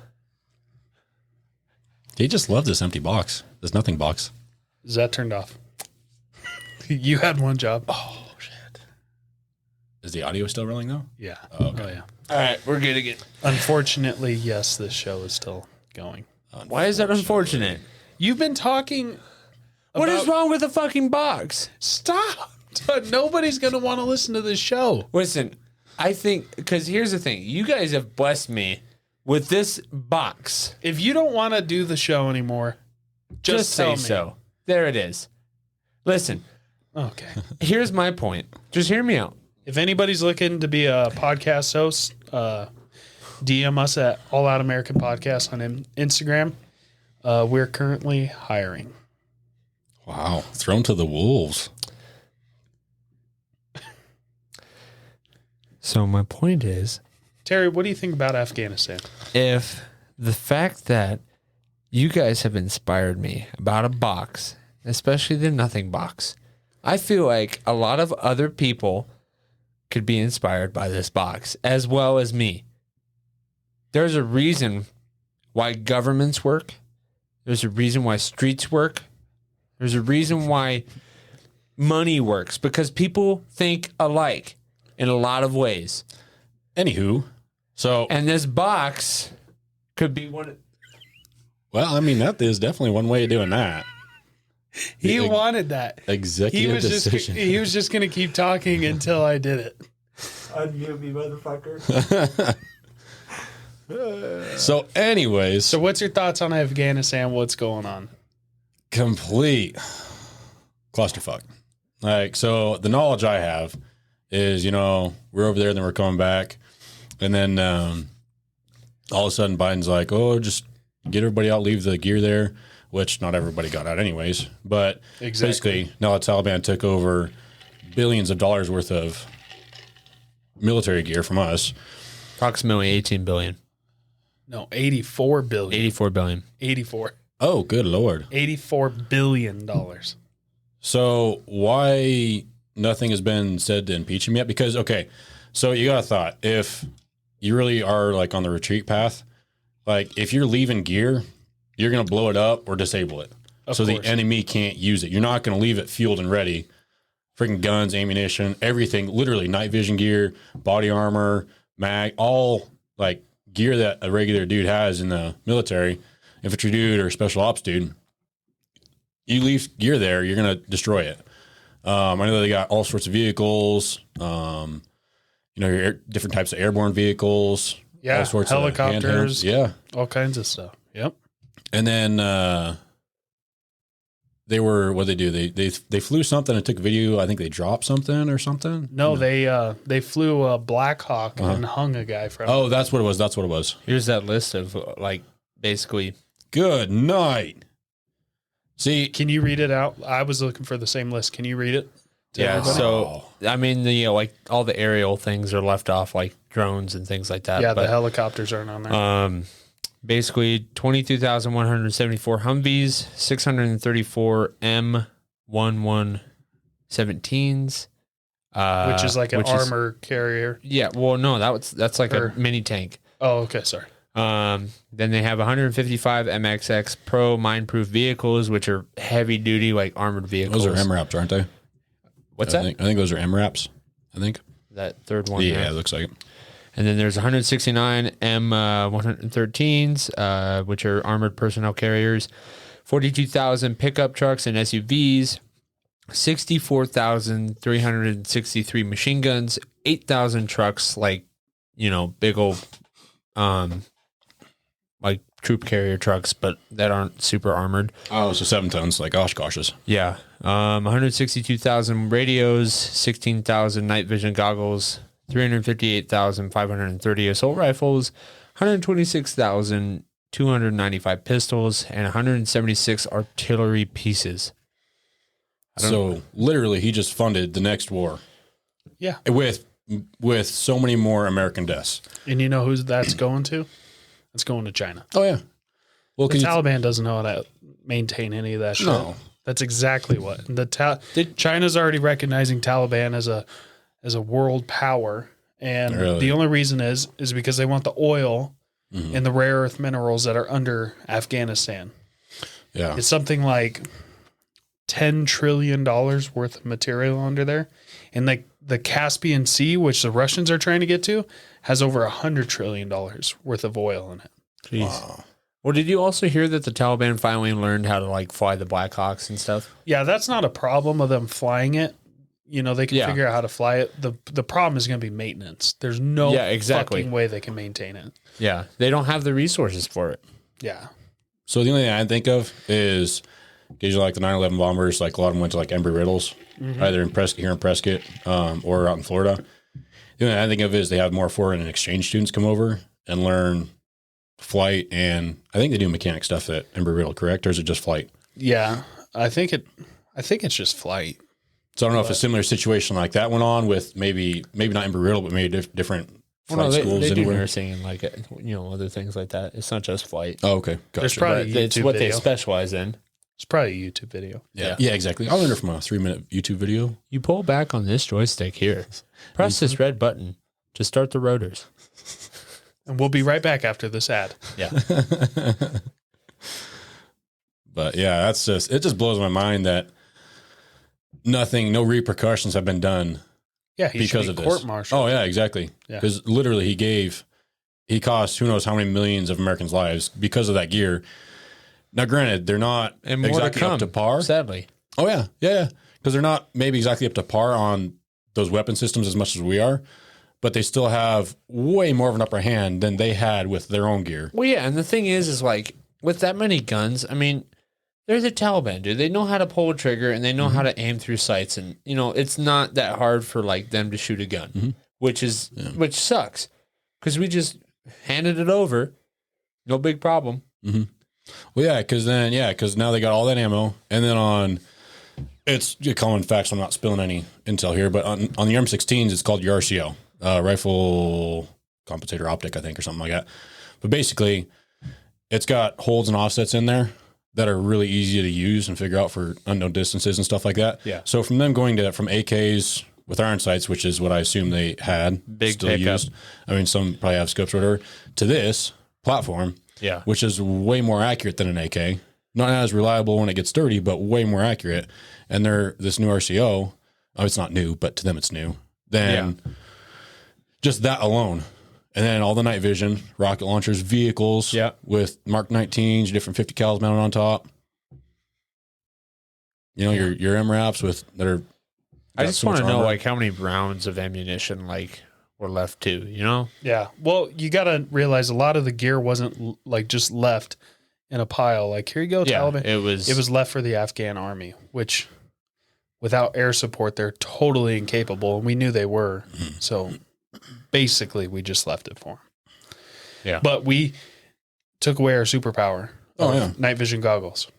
He just loves this empty box. There's nothing box. Is that turned off? You had one job. Oh, shit. Is the audio still rolling, though? Yeah. Oh, okay. Oh, yeah. All right, we're good again. Unfortunately, yes, this show is still going. Why is that unfortunate? You've been talking. What is wrong with the fucking box? Stop. Nobody's going to want to listen to this show. Listen, I think, because here's the thing. You guys have blessed me with this box. If you don't want to do the show anymore, just say tell me. so. There it is. Listen, Okay. here's my point. Just hear me out. If anybody's looking to be a podcast host, DM us at All Out American Podcast on Instagram. We're currently hiring. Wow. Thrown to the wolves. So my point is, Terry, what do you think about Afghanistan? if the fact that you guys have inspired me about a box, especially the nothing box, I feel like a lot of other people could be inspired by this box as well as me. There's a reason why governments work. There's a reason why streets work. There's a reason why money works, because people think alike in a lot of ways. Anywho, so And this box could be one of... well, I mean that is definitely one way of doing that. He The wanted that. Executive decision. He was just going to keep talking until I did it. Unmute me, motherfucker. So, anyways, So what's your thoughts on Afghanistan? What's going on? complete clusterfuck. Like, so the knowledge I have is, we're over there and then we're coming back. And then all of a sudden Biden's like, oh, just get everybody out, leave the gear there, which not everybody got out anyways. But basically, now that Taliban took over billions of dollars worth of military gear from us. Approximately 18 billion. No, 84 billion. 84 billion. 84. Oh, good Lord. $84 billion. So why nothing has been said to impeach him yet? Because, okay, so you got a thought. If you really are like on the retreat path, like if you're leaving gear, you're going to blow it up or disable it. So the enemy can't use it. You're not going to leave it fueled and ready. Freaking guns, ammunition, everything, literally night vision gear, body armor, mag, all like gear that a regular dude has in the military, infantry dude or special ops dude. You leave gear there, you're going to destroy it. I know they got all sorts of vehicles, your different types of airborne vehicles, Yeah, all sorts helicopters. of handhelds. Yeah. All kinds of stuff. Yep. And then they were, what they do? They flew something and took video. I think they dropped something or something. No, they flew a Black Hawk and hung a guy from. Oh, that's what it was. That's what it was. Here's that list of like basically. Good night. See, Can you read it out? I was looking for the same list. Can you read it? to Yeah. everybody? So, I mean, like all the aerial things are left off, like drones and things like that. Yeah, but, the helicopters aren't on there. basically 22,174 Humvees, 634 M1117s, which is like an armor carrier. Yeah, well, no, that's like a mini tank. Oh, okay, sorry. Then they have 155 MXX Pro mine-proof vehicles, which are heavy-duty, like armored vehicles. those are MRAPs, aren't they? What's I that? think those are MRAPs. I think. That third one. Yeah, there. it looks like it. And then there's 169 M113s, which are armored personnel carriers, 42,000 pickup trucks and SUVs, 64,363 machine guns, 8,000 trucks, like, big old, like troop carrier trucks, but that aren't super armored. Oh, so 7 tons, like Oshkoshes. Yeah. 162,000 radios, 16,000 night vision goggles, 358,530 assault rifles, 126,295 pistols, and 176 artillery pieces. So literally, he just funded the next war. Yeah. With so many more American deaths. And you know who that's going to? It's going to China. Oh yeah. Well, The Taliban doesn't know how to maintain any of that shit. No. That's exactly what. China's already recognizing Taliban as a world power. And Really? the only reason is because they want the oil and the rare earth minerals that are under Afghanistan. Yeah. It's something like $10 trillion worth of material under there. And like the Caspian Sea, which the Russians are trying to get to, has over $100 trillion worth of oil in it. Jeez. Wow. Well, did you also hear that the Taliban finally learned how to like fly the Black Hawks and stuff? Yeah, that's not a problem of them flying it. You know, they can figure out how to fly it. The problem is going to be maintenance. There's no fucking way they can maintain it. Yeah, they don't have the resources for it. Yeah. So the only thing I think of is occasionally like the 9/11 bombers, like a lot of them went to like Embry-Riddles, either in here in Prescott or out in Florida. The only thing I think of is they have more foreign exchange students come over and learn flight, and I think they do mechanic stuff at Embry-Riddle, correct? Or is it just flight? Yeah, I think it's just flight. So I don't know if a similar situation like that went on with maybe not Embry-Riddle, but maybe different flight schools. They do nursing and like other things like that. It's not just flight. Oh, okay, gotcha. There's probably it's what they specialize in. It's probably a YouTube video. Yeah, exactly. I'll learn it from a 3-minute YouTube video. You pull back on this joystick here. Press this red button to start the rotors. And we'll be right back after this ad. Yeah. But yeah, it just blows my mind that no repercussions have been done. Yeah, because of this. Court-martialed. Oh yeah, exactly. Because literally he cost who knows how many millions of Americans' lives because of that gear. Now, granted, they're not exactly up to par. Sadly. Oh yeah. Because they're not maybe exactly up to par on those weapon systems as much as we are, but they still have way more of an upper hand than they had with their own gear. Well, yeah, and the thing is like with that many guns, I mean, they're the Taliban, dude. They know how to pull a trigger and they know how to aim through sights, and it's not that hard for like them to shoot a gun, which sucks because we just handed it over, no big problem. Mm-hmm. Well, because now they got all that ammo, and then it's a common fact, so I'm not spilling any intel here, but on the M16s, it's called your RCO, rifle compensator optic, I think, or something like that. But basically, it's got holds and offsets in there that are really easy to use and figure out for unknown distances and stuff like that. Yeah. So from them going from AKs with iron sights, which is what I assume they had, still used. I mean, some probably have scopes or whatever, to this platform. Yeah. Which is way more accurate than an AK. Not as reliable when it gets dirty, but way more accurate. And this new RCO, it's not new, but to them it's new. Then just that alone. And then all the night vision, rocket launchers, vehicles with Mark 19s, different 50 cals mounted on top. Your MRAPs that are. I just want to know like how many rounds of ammunition like were left too, Yeah. Well, you got to realize a lot of the gear wasn't like just left in a pile. Like, here you go, Taliban. It was left for the Afghan army, which without air support, they're totally incapable. And we knew they were. So basically we just left it for them. Yeah. But we took away our superpower. Night vision goggles.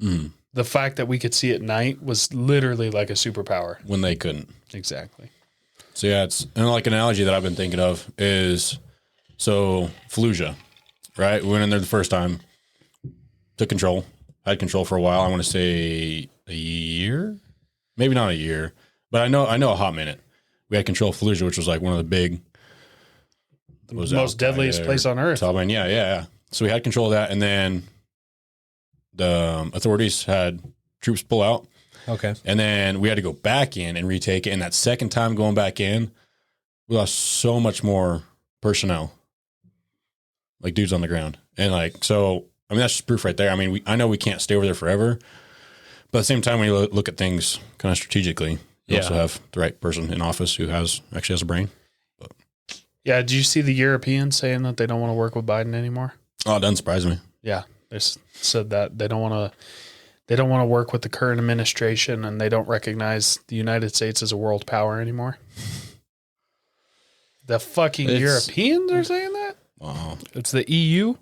Mm. The fact that we could see at night was literally like a superpower. When they couldn't. Exactly. So it's like an analogy that I've been thinking of is Fallujah, right? We went in there the first time, took control, had control for a while. I want to say a year, maybe not a year, but I know a hot minute. We had control of Fallujah, which was like one of the most deadliest place on earth. Taliban, yeah. So we had control of that, and then the authorities had troops pull out. Okay. And then we had to go back in and retake it. And that second time going back in, we lost so much more personnel, like dudes on the ground. And that's just proof right there. I mean, I know we can't stay over there forever, but at the same time, when you look at things kind of strategically, you also have the right person in office who actually has a brain. But. Yeah. Did you see the Europeans saying that they don't want to work with Biden anymore? Oh, it doesn't surprise me. Yeah. They said that they don't want to work with the current administration, and they don't recognize the United States as a world power anymore. The fucking Europeans are saying that? Wow. It's the EU?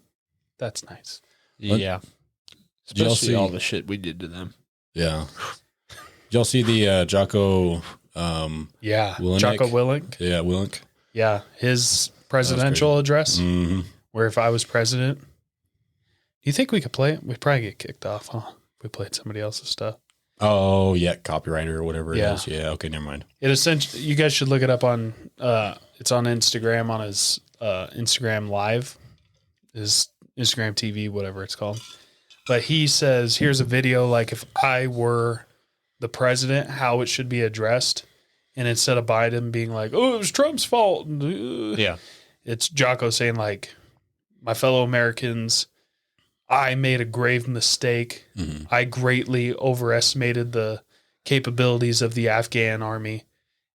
That's nice. Yeah. Especially all the shit we did to them. Yeah. Did y'all see the Jocko Willink? Jocko Willink? Yeah, Willink. Yeah. His presidential address, where if I was president, do you think we could play it? We'd probably get kicked off, huh? If we played somebody else's stuff. Oh, yeah, copyright or whatever it is. Yeah, okay, never mind. It essentially, you guys should look it up on, it's on Instagram, on his Instagram Live, his Instagram TV, whatever it's called. But he says, here's a video, like if I were the president how it should be addressed. And instead of Biden being like, oh, it was Trump's fault. Yeah. It's Jocko saying like, my fellow Americans, I made a grave mistake. I greatly overestimated the capabilities of the Afghan army.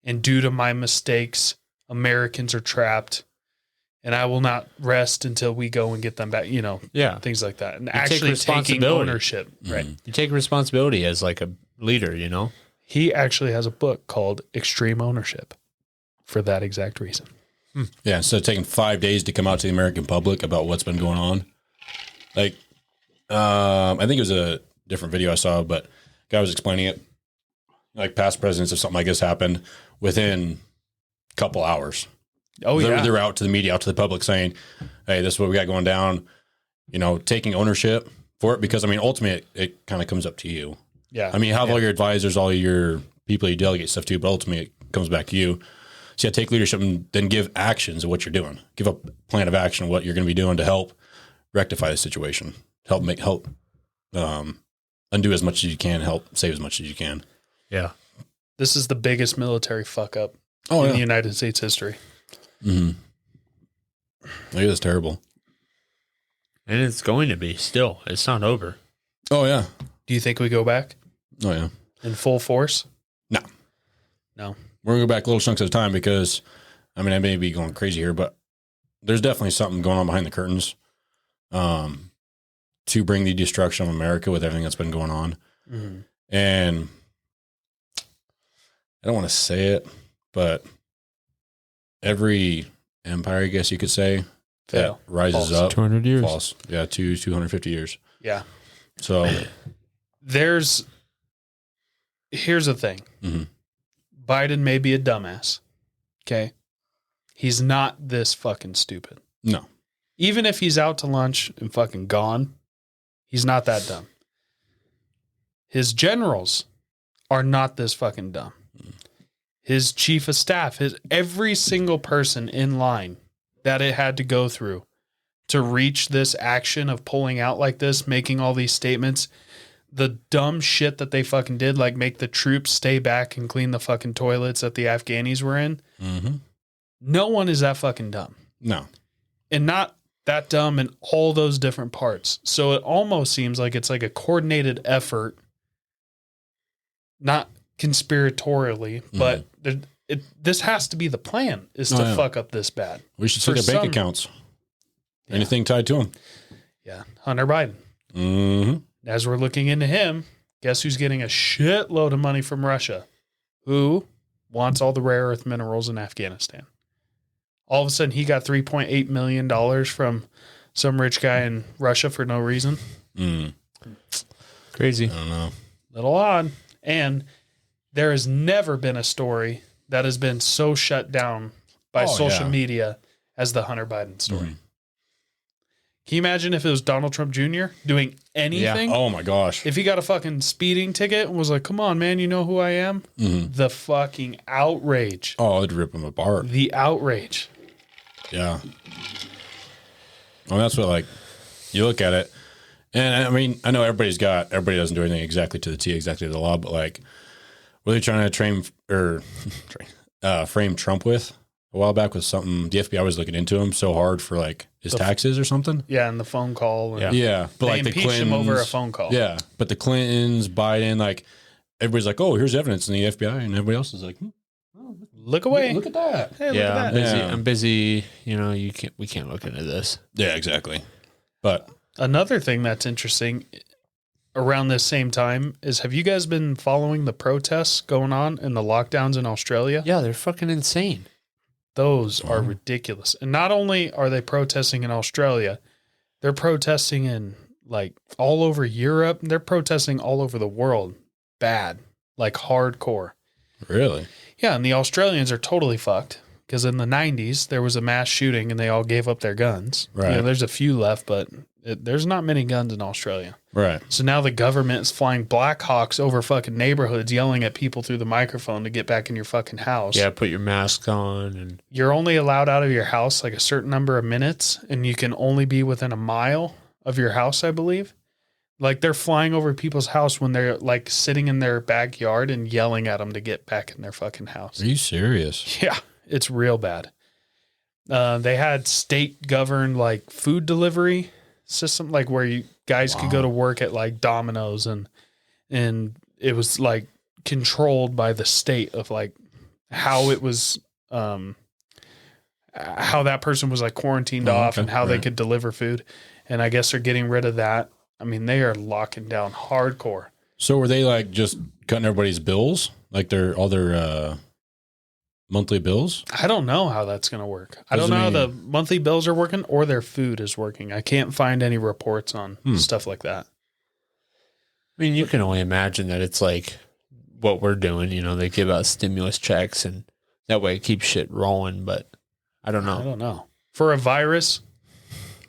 And due to my mistakes, Americans are trapped. And I will not rest until we go and get them back, things like that. And actually taking ownership. Right. You take responsibility as like a leader, He actually has a book called Extreme Ownership for that exact reason. Yeah, instead of taking 5 days to come out to the American public about what's been going on. Like, I think it was a different video I saw, but guy was explaining it. Like past presidents, if something like this happened, within a couple hours. Oh, yeah. They're out to the media, out to the public saying, hey, this is what we got going down, taking ownership for it. Because, ultimately, it kind of comes up to you. Yeah. You have all your advisors, all your people you delegate stuff to, but ultimately it comes back to you. So yeah, take leadership and then give actions of what you're doing. Give a plan of action of what you're going to be doing to help rectify the situation. Help undo as much as you can, help save as much as you can. Yeah. This is the biggest military fuck up in the United States history. Mm-hmm. Like, that's terrible. And it's going to be still. It's not over. Oh, yeah. Do you think we go back Oh, yeah. in full force? No. We're going to go back little chunks at a time because, I may be going crazy here, but there's definitely something going on behind the curtains to bring the destruction of America with everything that's been going on. Mm-hmm. And I don't want to say it, but every empire, I guess you could say, that rises up. 200 years. False. Yeah, 250 years. Yeah. So here's the thing. Mm-hmm. Biden may be a dumbass. Okay. He's not this fucking stupid. No. Even if he's out to lunch and fucking gone, he's not that dumb. His generals are not this fucking dumb. His chief of staff, every single person in line that it had to go through to reach this action of pulling out like this, making all these statements, the dumb shit that they fucking did, like make the troops stay back and clean the fucking toilets that the Afghanis were in. Mm-hmm. No one is that fucking dumb. No. And not that dumb in all those different parts. So it almost seems like it's like a coordinated effort, not conspiratorially, but this has to be the plan, is to fuck up this bad. We should look at bank accounts. Yeah. Anything tied to him. Yeah. Hunter Biden. Mm-hmm. As we're looking into him, guess who's getting a shitload of money from Russia? Who wants all the rare earth minerals in Afghanistan? All of a sudden, he got $3.8 million from some rich guy in Russia for no reason. Crazy. I don't know. Little odd. And there has never been a story that has been so shut down by social media as the Hunter Biden story. Mm-hmm. Can you imagine if it was Donald Trump Jr. doing anything? Yeah. Oh, my gosh. If he got a fucking speeding ticket and was like, come on, man, you know who I am? Mm-hmm. The fucking outrage. Oh, it'd rip him apart. The outrage. Yeah. Well, that's what, you look at it. And, I know everybody doesn't do anything exactly to the T, exactly to the law, but, were they trying to frame Trump with a while back with something? The FBI was looking into him so hard for, his taxes or something. Yeah, and the phone call. And Yeah. But, they impeached him over a phone call. Yeah. But the Clintons, Biden, everybody's like, oh, here's evidence in the FBI. And everybody else is like, look away. Look at that. Hey, look at that. I'm busy. We can't look into this. Yeah, exactly. But another thing that's interesting around this same time is, have you guys been following the protests going on and the lockdowns in Australia? Yeah, they're fucking insane. Those are ridiculous. And not only are they protesting in Australia, they're protesting in all over Europe. They're protesting all over the world. Bad. Hardcore. really? Yeah, and the Australians are totally fucked because in the 90s, there was a mass shooting and they all gave up their guns. Right. There's a few left, but there's not many guns in Australia. Right. So now the government is flying Black Hawks over fucking neighborhoods, yelling at people through the microphone to get back in your fucking house. Yeah, put your mask on. And You're only allowed out of your house a certain number of minutes, and you can only be within a mile of your house, I believe. Like they're flying over people's house when they're like sitting in their backyard and yelling at them to get back in their fucking house. Are you serious? Yeah, it's real bad. They had state governed like food delivery system, like where you guys could go to work at like Domino's and it was like controlled by the state of like how it was, how that person was like quarantined off and how they could deliver food. And I guess they're getting rid of that. I mean, they are locking down hardcore. So were they like just cutting everybody's bills? Like all their monthly bills? I don't know how that's going to work. I don't know how the monthly bills are working or their food is working. I can't find any reports on stuff like that. I mean, you can only imagine that it's like what we're doing. You know, they give out stimulus checks and that way it keeps shit rolling. But I don't know. I don't know. For a virus,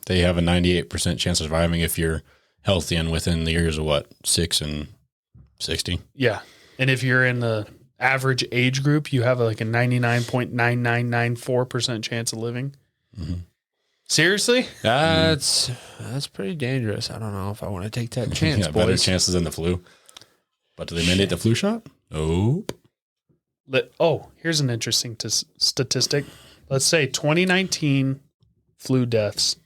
they have a 98% chance of surviving if you're healthy and within the years of what, 6 and 60? Yeah. And if you're in the average age group, you have like a 99.9994% chance of living. Mm-hmm. Seriously? That's pretty dangerous. I don't know if I want to take that chance, boys. Better chances than the flu. But do they mandate the flu shot? Nope. Here's an interesting statistic. Let's say 2019 flu deaths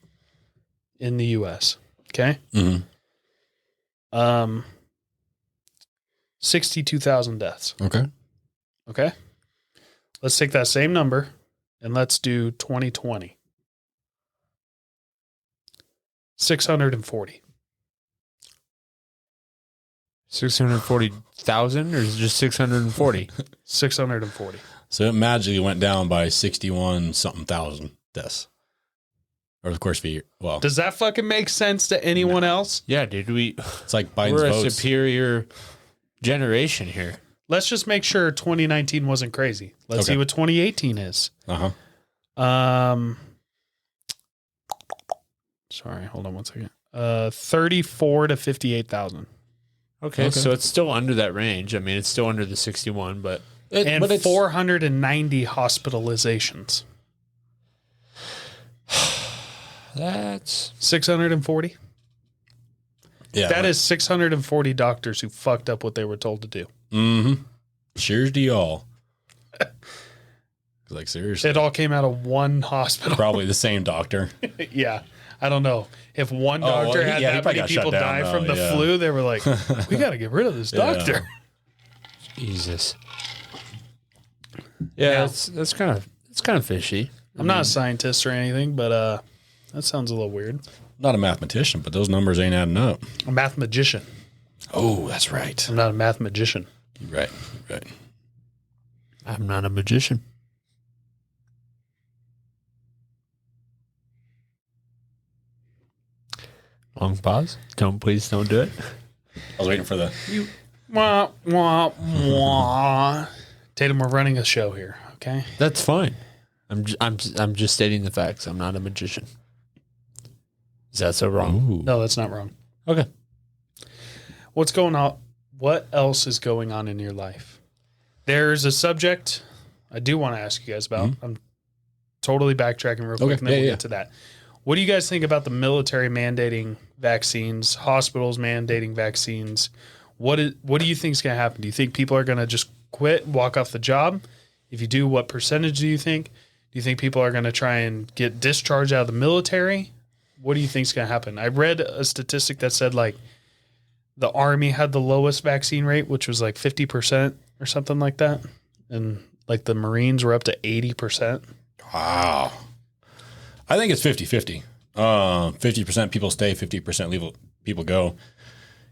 in the U.S. Okay? Mm-hmm. 62,000 deaths. Okay. Let's take that same number and let's do 2020. 640. 640,000 or is it just 640? 640. So it magically went down by 61 something thousand deaths. Or of course, well, does that fucking make sense to anyone else? Yeah, dude. It's like Biden's we're votes. A superior generation here. Let's just make sure 2019 wasn't crazy. Let's see what 2018 is. Sorry, hold on one second. 34 to 58,000. Okay, so it's still under that range. I mean, it's still under the 61, but it's 490 hospitalizations. That's 640. Yeah, that is 640 doctors who fucked up what they were told to do. Mm-hmm. Cheers to y'all. Like seriously, it all came out of one hospital. Probably the same doctor. Yeah. I don't know. If one doctor had that many people die from the flu, they were like, we got to get rid of this doctor. Jesus. Yeah, that's kind of fishy. I'm not a scientist or anything, but that sounds a little weird. Not a mathematician, but those numbers ain't adding up. A mathematician. Oh, that's right. I'm not a mathematician. Right. I'm not a magician. Long pause. Please don't do it. I was waiting for the. Wah, wah, wah. Tatum, we're running a show here. Okay, that's fine. I'm just stating the facts. I'm not a magician. Is that so wrong? Ooh. No, that's not wrong. Okay. What's going on? What else is going on in your life? There's a subject I do want to ask you guys about. Mm-hmm. I'm totally backtracking real quick, and then we'll get to that. What do you guys think about the military mandating vaccines, hospitals mandating vaccines? What do you think is going to happen? Do you think people are going to just quit, walk off the job? If you do, what percentage do you think? Do you think people are going to try and get discharged out of the military? What do you think is going to happen? I read a statistic that said like the Army had the lowest vaccine rate, which was like 50% or something like that. And like the Marines were up to 80%. Wow. I think it's 50-50. 50% people stay, 50% people go.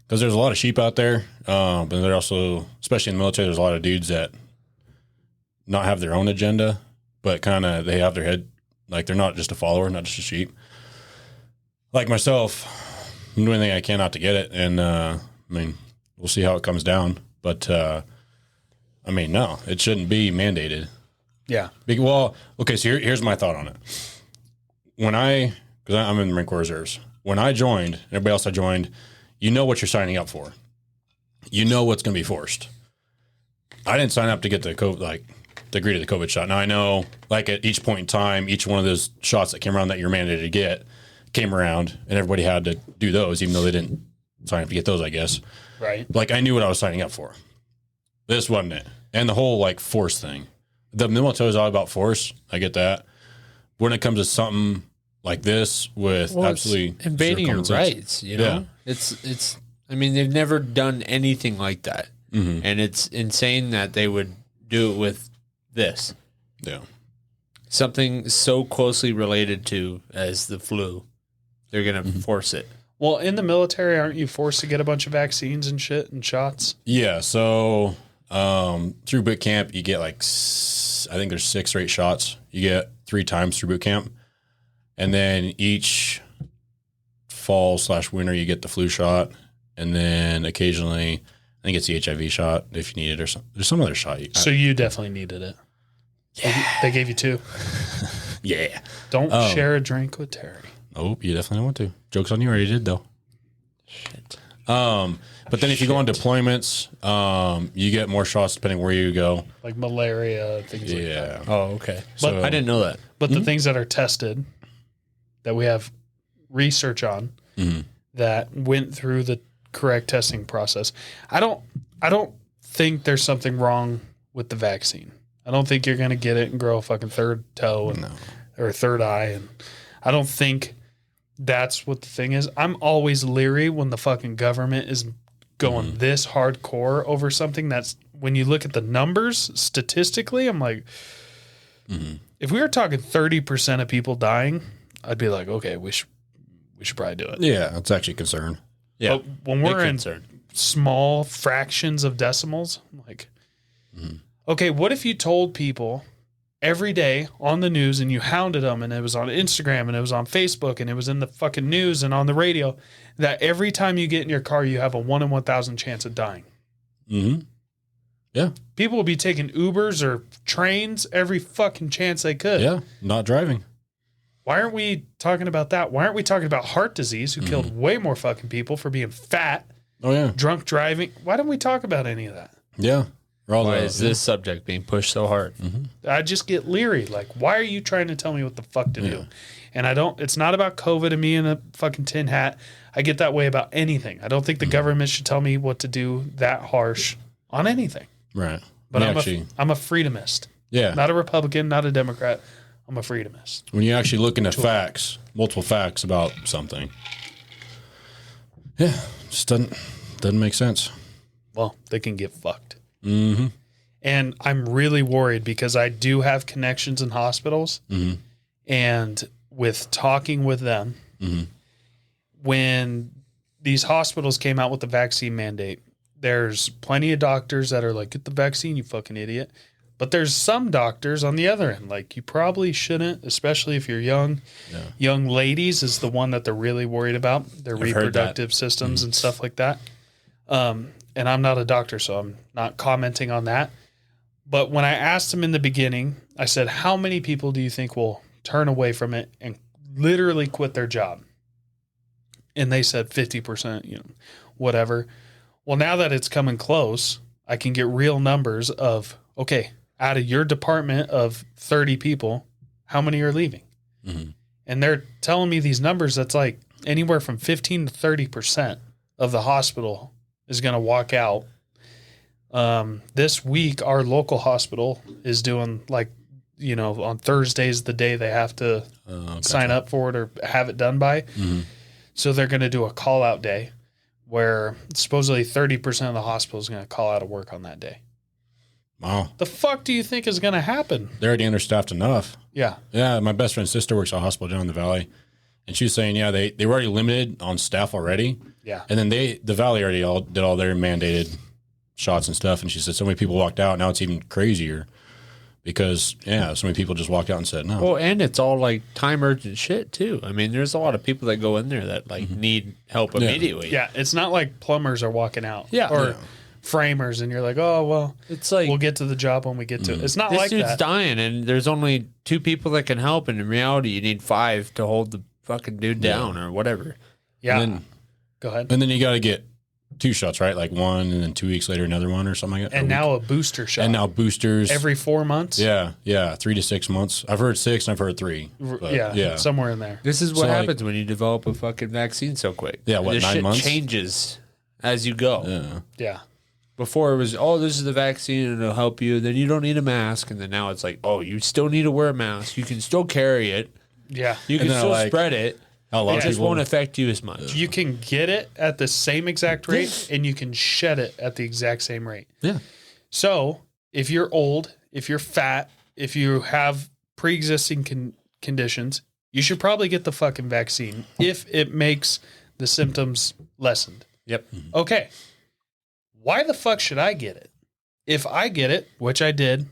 Because there's a lot of sheep out there. But there also, especially in the military, there's a lot of dudes that not have their own agenda, but kind of they have their head, like they're not just a follower, not just a sheep. Like myself, I'm doing anything I can not to get it. And, I mean, we'll see how it comes down. But, I mean, no, it shouldn't be mandated. Yeah. Well, okay, so here's my thought on it. Because I'm in the Marine Corps Reserves, when I joined, everybody else I joined, you know what you're signing up for. You know what's going to be forced. I didn't sign up to get the COVID, to agree to the COVID shot. Now I know, like at each point in time, each one of those shots that came around that you're mandated to get came around, and everybody had to do those, even though they didn't sign up to get those, I guess. Right. Like, I knew what I was signing up for. This wasn't it. And the whole, like, force thing. The military is all about force. I get that. When it comes to something like this with absolutely invading your rights, you know? Yeah. It's I mean, they've never done anything like that. Mm-hmm. And it's insane that they would do it with this. Yeah. Something so closely related to as the flu. They're going to force it. Well, in the military, aren't you forced to get a bunch of vaccines and shit and shots? Yeah. So through boot camp, you get like, I think there's 6 or 8 shots. You get 3 times through boot camp. And then each fall/winter, you get the flu shot. And then occasionally, I think it's the HIV shot if you need it or something. There's some other shot. So you definitely needed it. Yeah. They gave you 2. Yeah. Don't share a drink with Terry. Oh, you definitely don't want to. Joke's on you, already did though. Shit. But then if you go on deployments, you get more shots depending where you go. Like malaria, things like that. Oh, okay. So, I didn't know that. But the things that are tested, that we have research on, that went through the correct testing process. I don't think there's something wrong with the vaccine. I don't think you're going to get it and grow a fucking third toe or a third eye. And I don't think that's what the thing is. I'm always leery when the fucking government is going this hardcore over something that's, when you look at the numbers statistically, I'm like, if we were talking 30% of people dying, I'd be like, okay, we should probably do it. Yeah, that's actually a concern. Yeah. But when we're in small fractions of decimals, I'm like, okay, what if you told people every day on the news and you hounded them and it was on Instagram and it was on Facebook and it was in the fucking news and on the radio that every time you get in your car, you have a 1 in 1,000 chance of dying? Yeah. People will be taking Ubers or trains every fucking chance they could. Yeah, not driving. Why aren't we talking about that? Why aren't we talking about heart disease, who killed way more fucking people for being fat? Oh, yeah. Drunk driving. Why don't we talk about any of that? Yeah. Why is this subject being pushed so hard? I just get leery. Like, why are you trying to tell me what the fuck to do? And it's not about COVID and me in a fucking tin hat. I get that way about anything. I don't think the government should tell me what to do that harsh on anything. Right. But I'm a freedomist. Yeah. Not a Republican, not a Democrat. I'm a freedomist. When you actually look into facts, multiple facts about something, yeah, just doesn't make sense. Well, they can get fucked. And I'm really worried because I do have connections in hospitals, and with talking with them, when these hospitals came out with the vaccine mandate, there's plenty of doctors that are like, get the vaccine, you fucking idiot. But there's some doctors on the other end, like, you probably shouldn't, especially if you're young. Yeah. Young ladies is the one that they're really worried about, their reproductive systems and stuff like that. And I'm not a doctor, so I'm not commenting on that. But when I asked them in the beginning, I said, how many people do you think will turn away from it and literally quit their job? And they said 50%, whatever. Well, now that it's coming close, I can get real numbers of, okay, out of your department of 30 people, how many are leaving? And they're telling me these numbers that's like anywhere from 15 to 30% of the hospital is going to walk out. This week, our local hospital is doing on Thursdays, the day they have to sign up for it or have it done by. So they're going to do a call out day where supposedly 30% of the hospital is going to call out of work on that day. Wow. The fuck do you think is going to happen? They're already understaffed enough. Yeah. Yeah. My best friend's sister works at a hospital down in the valley. And she was saying, yeah, they were already limited on staff already. Yeah. And then the valley already did all their mandated shots and stuff. And she said so many people walked out. Now it's even crazier because, so many people just walked out and said no. Well, and it's all like time urgent shit too. I mean, there's a lot of people that go in there that need help immediately. Yeah. It's not like plumbers are walking out. Yeah. Or framers and you're like, oh, well, it's like we'll get to the job when we get to it. It's not this like dude's that. dying and there's only 2 people that can help. And in reality, you need 5 to hold the fucking dude down or whatever. Yeah. And then, go ahead. And then you got to get 2 shots, right? Like one and then 2 weeks later, another one or something like that. And now a booster shot. And now boosters. Every 4 months? Yeah. 3 to 6 months. I've heard 6 and I've heard 3. Yeah. Somewhere in there. This is what happens when you develop a fucking vaccine so quick. Yeah, what, this 9 shit months? changes as you go. Yeah. Before it was, this is the vaccine and it'll help you. Then you don't need a mask. And then now it's like, you still need to wear a mask. You can still carry it. Yeah. You can still spread it. It just won't affect you as much. You can get it at the same exact rate and you can shed it at the exact same rate. Yeah. So if you're old, if you're fat, if you have pre-existing conditions, you should probably get the fucking vaccine if it makes the symptoms lessened. Yep. Okay. Why the fuck should I get it? If I get it, which I did,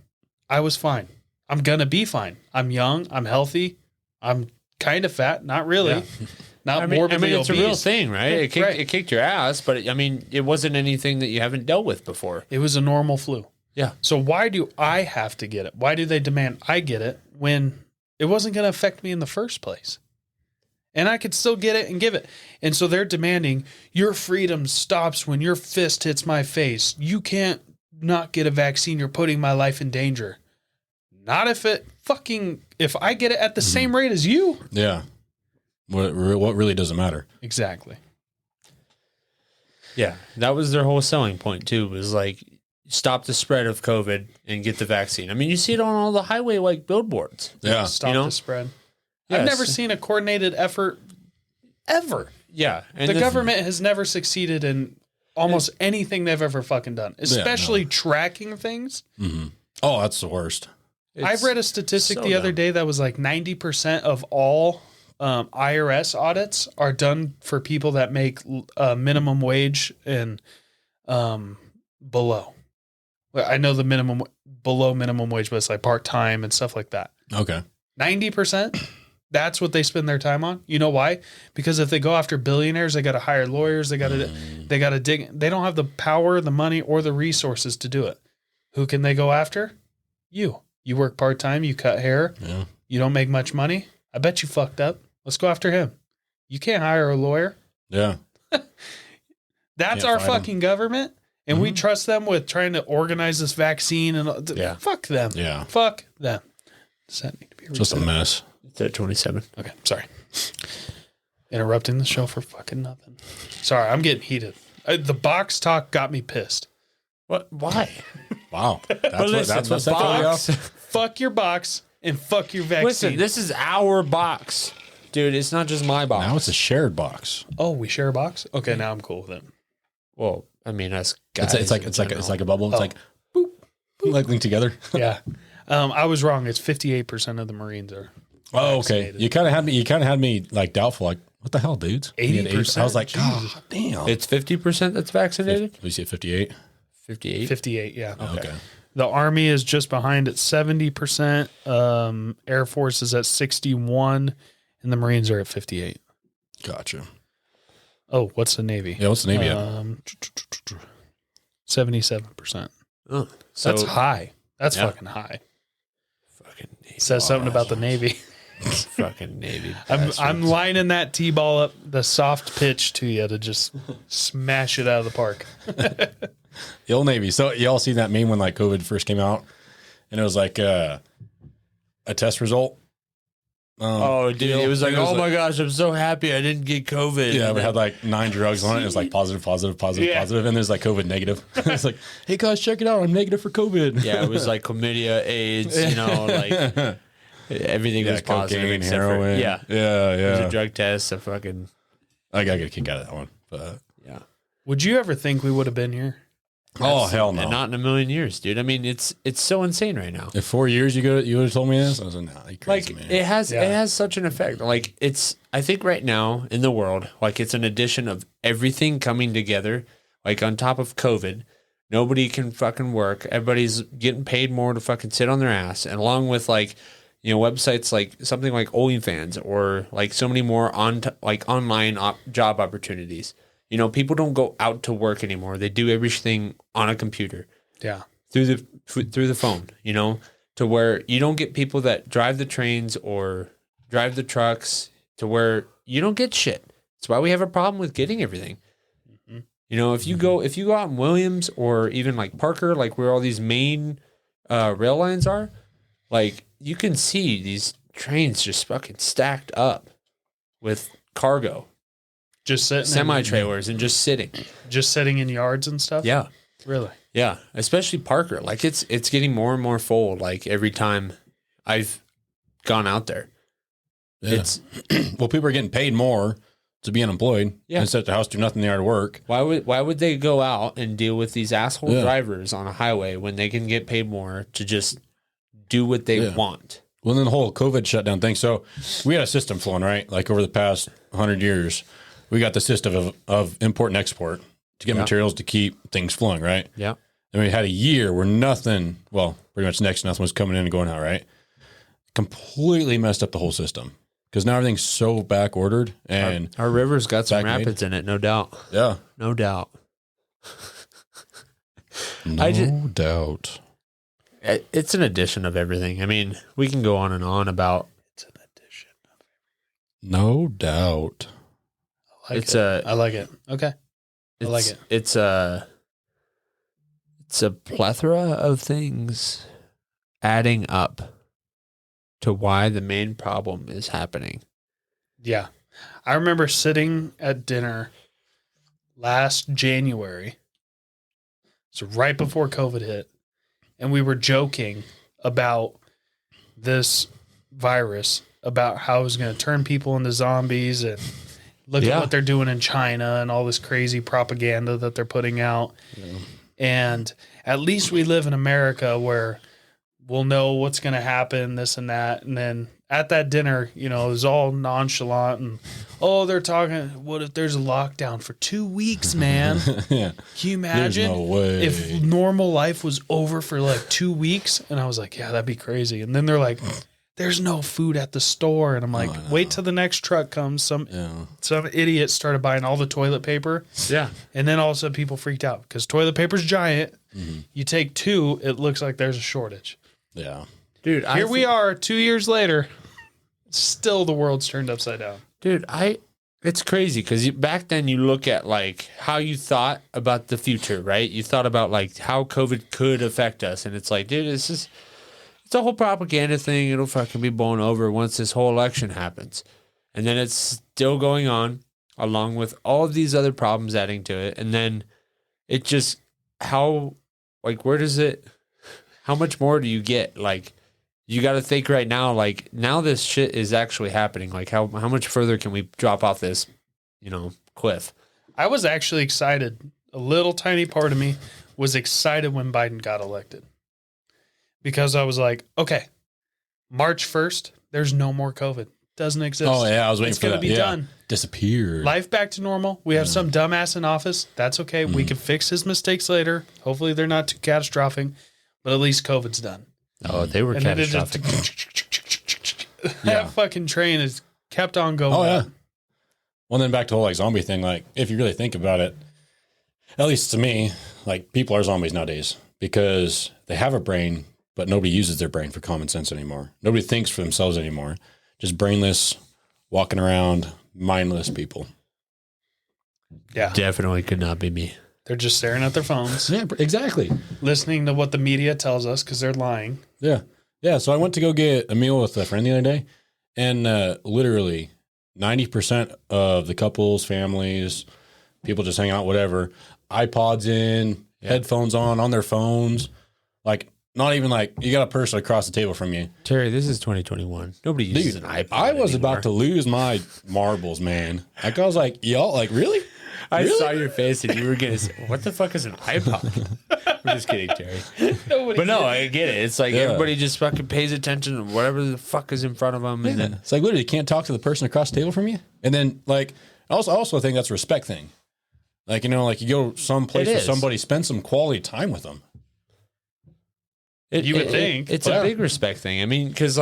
I was fine. I'm going to be fine. I'm young. I'm healthy. I'm kind of fat. Not really. Yeah. Not morbidly it's obese. a real thing, right? It kicked your ass, but it wasn't anything that you haven't dealt with before. It was a normal flu. Yeah. So why do I have to get it? Why do they demand I get it when it wasn't going to affect me in the first place? And I could still get it and give it. And so they're demanding your freedom stops when your fist hits my face. You can't not get a vaccine. You're putting my life in danger. Not if I get it at the same rate as you. Yeah. What really doesn't matter. Exactly. Yeah. That was their whole selling point too, was like, stop the spread of COVID and get the vaccine. I mean, you see it on all the highway billboards. Yeah. Stop the spread. Yes. I've never seen a coordinated effort ever. Yeah. And the government has never succeeded in almost anything they've ever fucking done, especially tracking things. Mm-hmm. Oh, that's the worst. I read a statistic the other day that was like 90% of all IRS audits are done for people that make minimum wage and below. Well, I know the below minimum wage, but it's like part-time and stuff like that. Okay. 90%. That's what they spend their time on. You know why? Because if they go after billionaires, they got to hire lawyers. They got to dig. They don't have the power, the money, or the resources to do it. Who can they go after? You. You work part-time. You cut hair. Yeah. You don't make much money. I bet you fucked up. Let's go after him. You can't hire a lawyer. Yeah. That's our fucking government. And we trust them with trying to organize this vaccine. And fuck them. Yeah. Fuck them. Does that need to be just a mess. It's at 27. Okay, sorry. Interrupting the show for fucking nothing. Sorry, I'm getting heated. The box talk got me pissed. What? Why? Wow. That's what set box. Fuck your box and fuck your vaccine. Listen, this is our box. Dude, it's not just my box. Now it's a shared box. Oh, we share a box? Okay, now I'm cool with it. Well, I mean, us guys. It's like a bubble. It's like boop, like linked together. Yeah. I was wrong. It's 58% of the Marines are. Oh, okay. You kind of had me like doubtful. Like, what the hell, dudes? 80%. I was like, God damn. It's 50% that's vaccinated. You see 58? 58. 58. Yeah. Okay. The Army is just behind at 70%. Air Force is at 61, and the Marines are at 58. Gotcha. Oh, what's the Navy? Yeah, what's the Navy? 77%. Oh, so that's high. That's fucking high. Fucking Navy. Says something about the Navy. Fucking Navy. I'm lining that T-ball up, the soft pitch to you to just smash it out of the park. The old Navy. So y'all seen that meme when like COVID first came out, and it was like a test result. Dude, it was like, oh my gosh, I'm so happy I didn't get COVID. Yeah, we had like 9 drugs on it. It was like positive, and there's like COVID negative. It's like, hey guys, check it out. I'm negative for COVID. Yeah, it was like chlamydia, AIDS, like everything was positive. Cocaine, heroin. Yeah. It was a drug test. So fucking. I gotta get a kick out of that one. But yeah. Would you ever think we would have been here? Oh hell no! And not in a million years, dude. I mean, it's so insane right now. If 4 years you would have told me this, I was like, nah, you crazy, man. It has such an effect. Like I think right now in the world, like it's an addition of everything coming together. Like on top of COVID, nobody can fucking work. Everybody's getting paid more to fucking sit on their ass, and along with like, websites like something like OnlyFans or like so many more online job opportunities. People don't go out to work anymore. They do everything on a computer. Yeah. Through the phone, to where you don't get people that drive the trains or drive the trucks, to where you don't get shit. That's why we have a problem with getting everything. Mm-hmm. You know, if you go out in Williams or even like Parker, like where all these main rail lines are, like you can see these trains just fucking stacked up with cargo, Just sitting semi-trailers, and just sitting in yards and stuff. Yeah. Really. Yeah, especially Parker. Like it's getting more and more full. Like every time I've gone out there, it's well, people are getting paid more to be unemployed. Yeah. And sit at the house, do nothing, they are to work. why would they go out and deal with these asshole drivers on a highway when they can get paid more to just do what they want? Well, then the whole COVID shutdown thing. So we had a system flowing, right? Like over the past 100 years, we got the system of import and export to get materials to keep things flowing, right? Yeah. And we had a year where nothing, well, pretty much next to nothing was coming in and going out, right? Completely messed up the whole system because now everything's so back ordered and Our river's got some back made. rapids in it, no doubt. Yeah. No doubt. No doubt. It's an addition of everything. I mean, we can go on and on about. It's an addition. No doubt. I like it. Okay. I like it. It's a plethora of things adding up to why the main problem is happening. Yeah. I remember sitting at dinner last January. So right before COVID hit. And we were joking about this virus, about how it was going to turn people into zombies and look at what they're doing in China and all this crazy propaganda that they're putting out. Yeah. And at least we live in America where we'll know what's going to happen, this and that. And then at that dinner, you know, it was all nonchalant and, oh, they're talking, what if there's a lockdown for 2 weeks, man? Yeah. Can you imagine There's no way. if normal life was over for like 2 weeks? And I was like, yeah, that'd be crazy. And then they're like, there's no food at the store. And I'm like, wait till the next truck comes. Some idiot started buying all the toilet paper. Yeah. And then all of a sudden people freaked out because toilet paper's giant. Mm-hmm. You take 2, it looks like there's a shortage. Yeah. Dude, Here we are 2 years later. Still the world's turned upside down. Dude, it's crazy because back then you look at like how you thought about the future, right? You thought about like how COVID could affect us. And it's like, dude, it's a whole propaganda thing. It'll fucking be blown over once this whole election happens. And then it's still going on along with all of these other problems adding to it. And then it just, how much more do you get? Like, you got to think right now, like, now this shit is actually happening. Like, how much further can we drop off this, cliff? I was actually excited. A little tiny part of me was excited when Biden got elected. Because I was like, okay, March 1st, there's no more COVID. Doesn't exist. Oh, yeah, I was waiting it's for that. It's going to be done. Disappeared. Life back to normal. We have some dumbass in office. That's okay. We can fix his mistakes later. Hopefully they're not too catastrophic, but at least COVID's done. Oh, they were catastrophic. That fucking train has kept on going. Oh, yeah. Well, then back to the whole like zombie thing. Like, if you really think about it, at least to me, like people are zombies nowadays because they have a brain, but nobody uses their brain for common sense anymore. Nobody thinks for themselves anymore. Just brainless, walking around, mindless people. Yeah. Definitely could not be me. They're just staring at their phones. Yeah, exactly. Listening to what the media tells us because they're lying. Yeah. Yeah. So I went to go get a meal with a friend the other day, and literally 90% of the couples, families, people just hanging out, whatever, iPods in, headphones on their phones. Like, not even like you got a person across the table from you. Terry, this is 2021. Nobody uses an iPod. I was anymore. about to lose my marbles, man. Like, I was like, y'all, like, really? I saw your face and you were going to say, what the fuck is an iPod? I'm just kidding, Terry. But no, I get it. It's like everybody just fucking pays attention to whatever the fuck is in front of them. And then It's like literally you can't talk to the person across the table from you. And then like, I also think that's a respect thing. Like, like you go someplace with somebody, spend some quality time with them. You would think. It's a big respect thing. I mean, because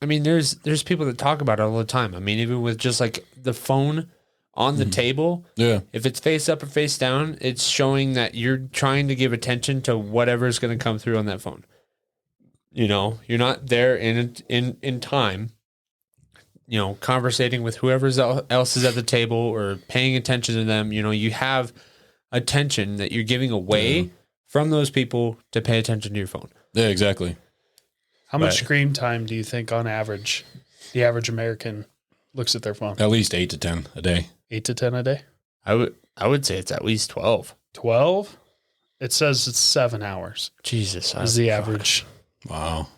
there's people that talk about it all the time. I mean, even with just like the phone on the table. Yeah. If it's face up or face down, it's showing that you're trying to give attention to whatever's going to come through on that phone. You're not there in time, conversating with whoever else is at the table or paying attention to them. You have attention that you're giving away from those people to pay attention to your phone. Yeah, exactly. How much screen time do you think on average the average American looks at their phone? At least 8 to 10 a day. 8 to 10 a day? I would say it's at least 12. 12? It says it's 7 hours. Jesus. Is the average. Wow.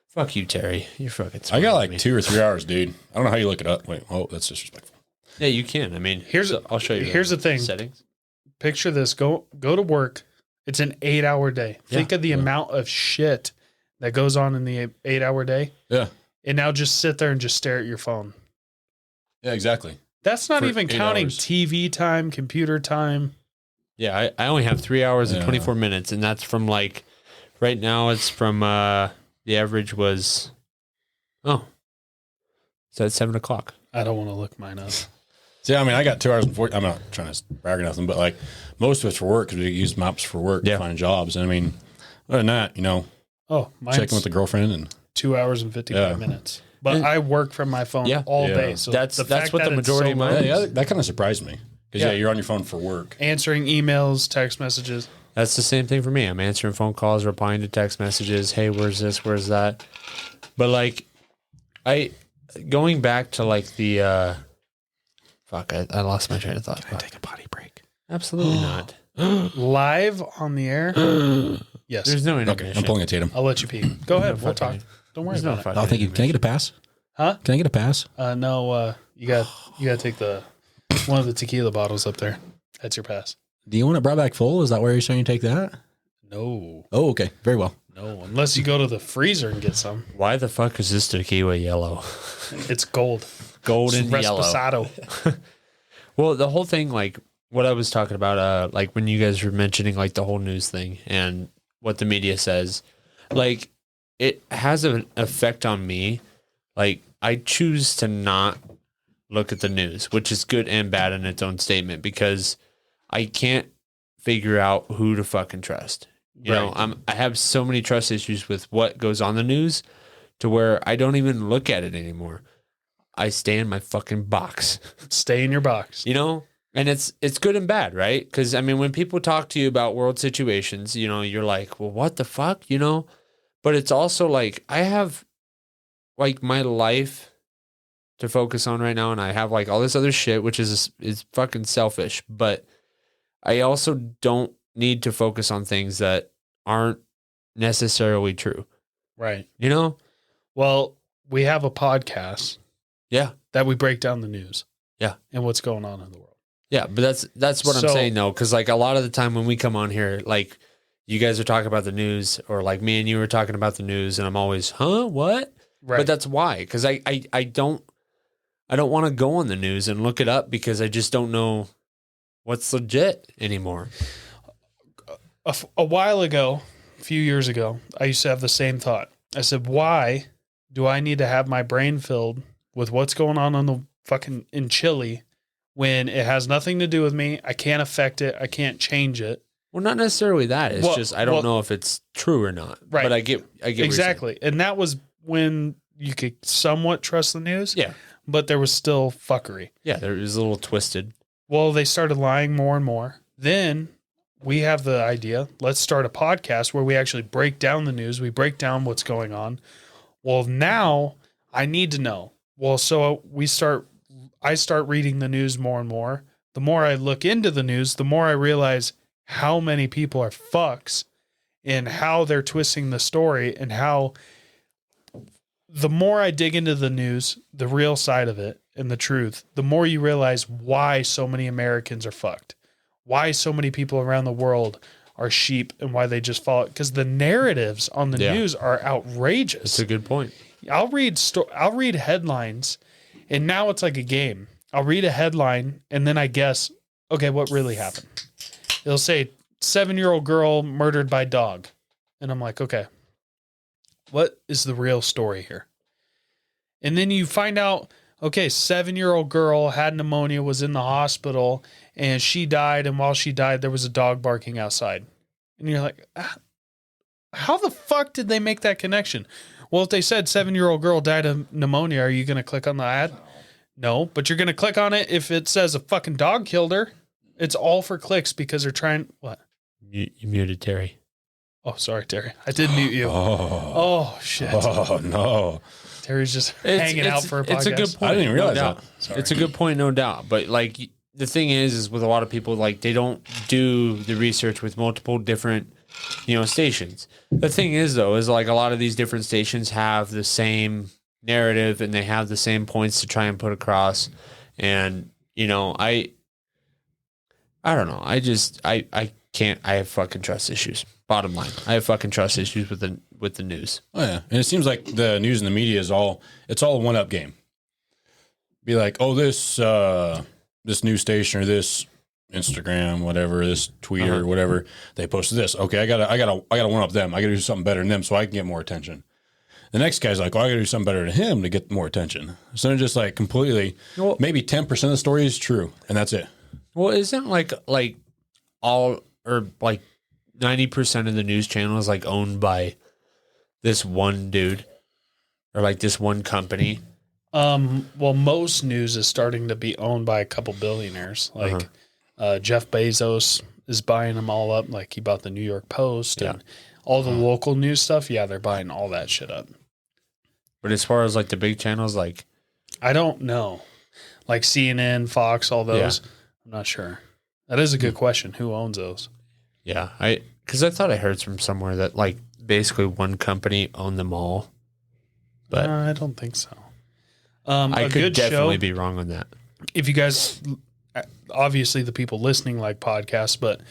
Fuck you, Terry. You're fucking I got like 2 or 3 hours, dude. I don't know how you look it up. Wait, oh, that's disrespectful. Yeah, you can. I mean, I'll show you. Here's the thing. Settings. Picture this. Go to work. It's an 8-hour day. Think of the amount of shit that goes on in the 8-hour day. Yeah. And now just sit there and just stare at your phone. Yeah, exactly. That's not For even 8 counting hours. TV time, computer time. Yeah, I only have 3 hours and 24 minutes, and that's from like right now. It's from the average was it's at 7 o'clock. I don't want to look mine up. See, I mean, I got 2 hours and 40. I'm not trying to brag or nothing, but like most of it's for work because we use maps for work to find jobs. And I mean, other than that, Mine's checking with the girlfriend and 2 hours and 55 minutes. But I work from my phone all day. So that's what the majority of mine. Yeah, that kind of surprised me because you're on your phone for work, answering emails, text messages. That's the same thing for me. I'm answering phone calls, replying to text messages. Hey, where's this? Where's that? But like, going back to like the I lost my train of thought. Can I take a potty break? Absolutely not. Live on the air? Yes. There's no Okay, intermission. I'm pulling a Tatum. I'll let you pee. Go ahead. We'll talk. Don't worry about it. Oh, thank you. Can I get a pass? Huh? Can I get a pass? No. You got to take one of the tequila bottles up there. That's your pass. Do you want it brought back full? Is that where you're saying you take that? No. Oh, okay. Very well. No, unless you go to the freezer and get some. Why the fuck is this tequila yellow? It's gold. Golden It's yellow. Reposado. Well, the whole thing, like what I was talking about, like when you guys were mentioning like the whole news thing and what the media says, like it has an effect on me. Like I choose to not look at the news, which is good and bad in its own statement because I can't figure out who to fucking trust. You know, I have so many trust issues with what goes on the news to where I don't even look at it anymore. I stay in my fucking box. Stay in your box. You know? And it's good and bad, right? Because, I mean, when people talk to you about world situations, you know, you're like, well, what the fuck? You know? But it's also like, I have like my life to focus on right now. And I have like all this other shit, which is fucking selfish. But I also don't need to focus on things that aren't necessarily true. Right. You know? Well, we have a podcast. Yeah. That we break down the news. Yeah. And what's going on in the world. Yeah, but that's what I'm saying though, because like a lot of the time when we come on here, like you guys are talking about the news, or like me and you were talking about the news, and I'm always, what? Right. But that's why, because I don't want to go on the news and look it up because I just don't know what's legit anymore. A while ago, a few years ago, I used to have the same thought. I said, why do I need to have my brain filled with what's going on the fucking in Chile when it has nothing to do with me? I can't affect it. I can't change it. Well, not necessarily that. It's just I don't know if it's true or not. Right. But I get exactly. And that was when you could somewhat trust the news. Yeah. But there was still fuckery. Yeah, there was a little twisted. Well, they started lying more and more. Then we have the idea, let's start a podcast where we actually break down the news. We break down what's going on. Well, now I need to know. Well, so I start reading the news more and more. The more I look into the news, the more I realize how many people are fucks and how they're twisting the story, and how the more I dig into the news, the real side of it and the truth, the more you realize why so many Americans are fucked, why so many people around the world are sheep, and why they just follow it. Because the narratives on the news are outrageous. That's a good point. I'll read headlines, and now it's like a game. I'll read a headline, and then I guess, okay, what really happened? It'll say 7-year-old girl murdered by dog. And I'm like, okay, what is the real story here? And then you find out, okay, 7-year-old girl had pneumonia, was in the hospital, and she died. And while she died, there was a dog barking outside. And you're like, how the fuck did they make that connection? Well, if they said 7-year-old girl died of pneumonia, are you going to click on the ad? No, but you're going to click on it if it says a fucking dog killed her. It's all for clicks because they're trying. What? You muted Terry. Oh, sorry, Terry. I did mute you. Oh shit. Oh, no. Terry's just hanging out for a podcast. It's a good point. I didn't even realize no that. Sorry. It's a good point, no doubt. But like the thing is with a lot of people, like they don't do the research with multiple different, stations. The thing is though, is like a lot of these different stations have the same narrative and they have the same points to try and put across. And I don't know. I can't. I have fucking trust issues. Bottom line, I have fucking trust issues with the news. Oh yeah, and it seems like the news and the media is all a one up game. Be like, oh, this news station or this Instagram, whatever, this tweet or whatever, they posted this. Okay, I gotta one up them. I gotta do something better than them so I can get more attention. The next guy's like, oh, I gotta do something better than him to get more attention. So they're just like completely, maybe 10% of the story is true, and that's it. Well, isn't like all or like 90% of the news channels like owned by this one dude or like this one company? Well, most news is starting to be owned by a couple billionaires. Like Jeff Bezos is buying them all up. Like he bought the New York Post and all the local news stuff. Yeah, they're buying all that shit up. But as far as like the big channels, like I don't know, like CNN, Fox, all those. I'm not sure. That is a good question. Who owns those? Yeah, because I thought I heard from somewhere that like basically one company owned them all. But I don't think so. I could definitely be wrong on that. If you guys, obviously the people listening like podcasts, but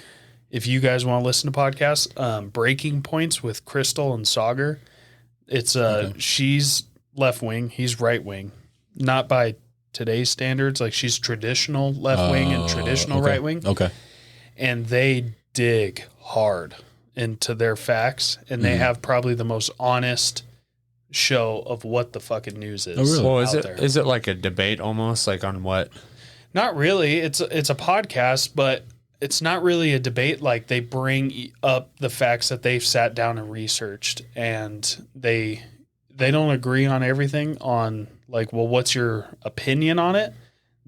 if you guys want to listen to podcasts, Breaking Points with Crystal and Sauger, it's she's left wing, he's right wing, not by today's standards. Like she's traditional left wing and traditional right wing. Okay, and they dig hard into their facts, and they have probably the most honest show of what the fucking news is. Oh, really? Well, is it like a debate almost, like on what? Not really. It's a podcast, but it's not really a debate. Like they bring up the facts that they've sat down and researched, and they don't agree on everything on like, well, what's your opinion on it?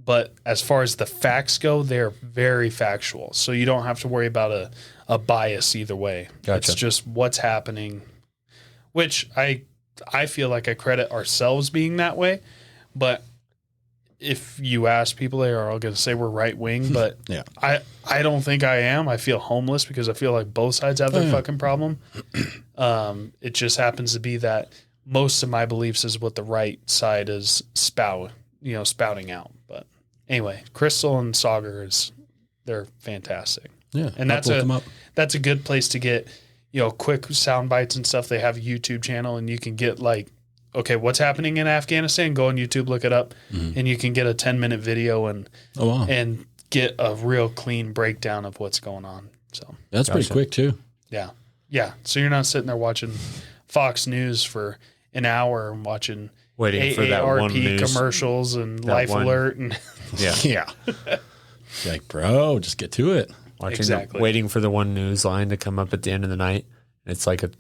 But as far as the facts go, they're very factual. So you don't have to worry about a bias either way. Gotcha. It's just what's happening, which I feel like I credit ourselves being that way. But if you ask people, they are all going to say we're right wing. But yeah. I don't think I am. I feel homeless because I feel like both sides have their fucking problem. It just happens to be that most of my beliefs is what the right side is spouting out. But anyway, Crystal and Sauger they're fantastic. Yeah. And that's a good place to get, quick sound bites and stuff. They have a YouTube channel and you can get like, okay, what's happening in Afghanistan? Go on YouTube, look it up, and you can get a 10-minute video and get a real clean breakdown of what's going on. So that's pretty quick too. Yeah. Yeah. So you're not sitting there watching Fox News for an hour and watching waiting for that one news commercials and Life Alert and yeah. Like, bro, just get to it. Waiting for the one news line to come up at the end of the night. It's like a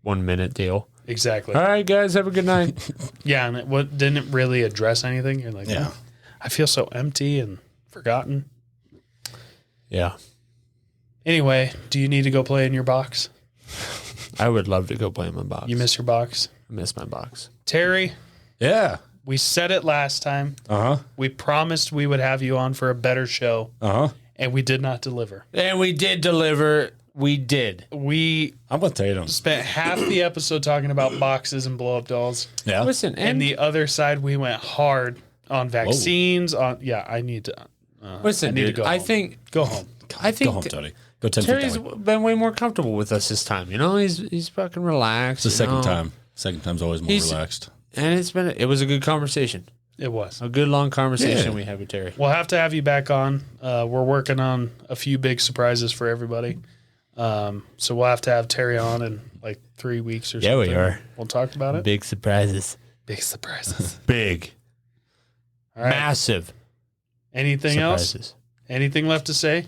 1 minute deal. Exactly. All right, guys, have a good night. Yeah, and it didn't really address anything. You're like, I feel so empty and forgotten. Yeah. Anyway, do you need to go play in your box? I would love to go play in my box. You miss your box? I miss my box. Terry? Yeah. We said it last time. Uh-huh. We promised we would have you on for a better show. Uh-huh. And we did not deliver. And we did deliver. We did. I'm with Tatum. Spent half the episode talking about boxes and blow-up dolls. Yeah. Listen, And the other side, we went hard on vaccines. I need to. Listen, I need dude, to go I home. think. Go home. I think Go home, Tony. Go 10 feet Terry's that way. been way more comfortable with us this time. He's fucking relaxed. It's the second time. Second time's always more relaxed. And it was a good conversation. It was. A good long conversation we had with Terry. We'll have to have you back on. We're working on a few big surprises for everybody. So we'll have to have Terry on in like 3 weeks or something. Yeah, we are. We'll talk about it. Big surprises. Big surprises. Big. All right. Massive. Anything surprises. else? Anything left to say?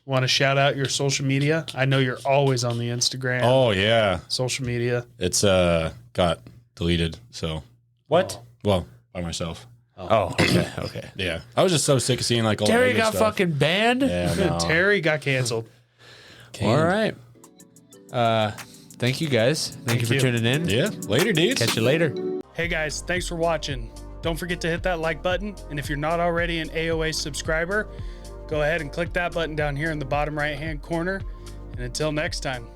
Want to shout out your social media? I know you're always on the Instagram. Oh, yeah. Social media. It's got deleted, so. What? Well, by myself. Oh, okay. Yeah. I was just so sick of seeing like all the Terry negative got stuff. fucking banned. Yeah, no. Terry got canceled. All right. Thank you guys. Thank you for tuning in. Yeah. Later, dudes. Catch you later. Hey guys, thanks for watching. Don't forget to hit that like button. And if you're not already an AOA subscriber, go ahead and click that button down here in the bottom right-hand corner. And until next time.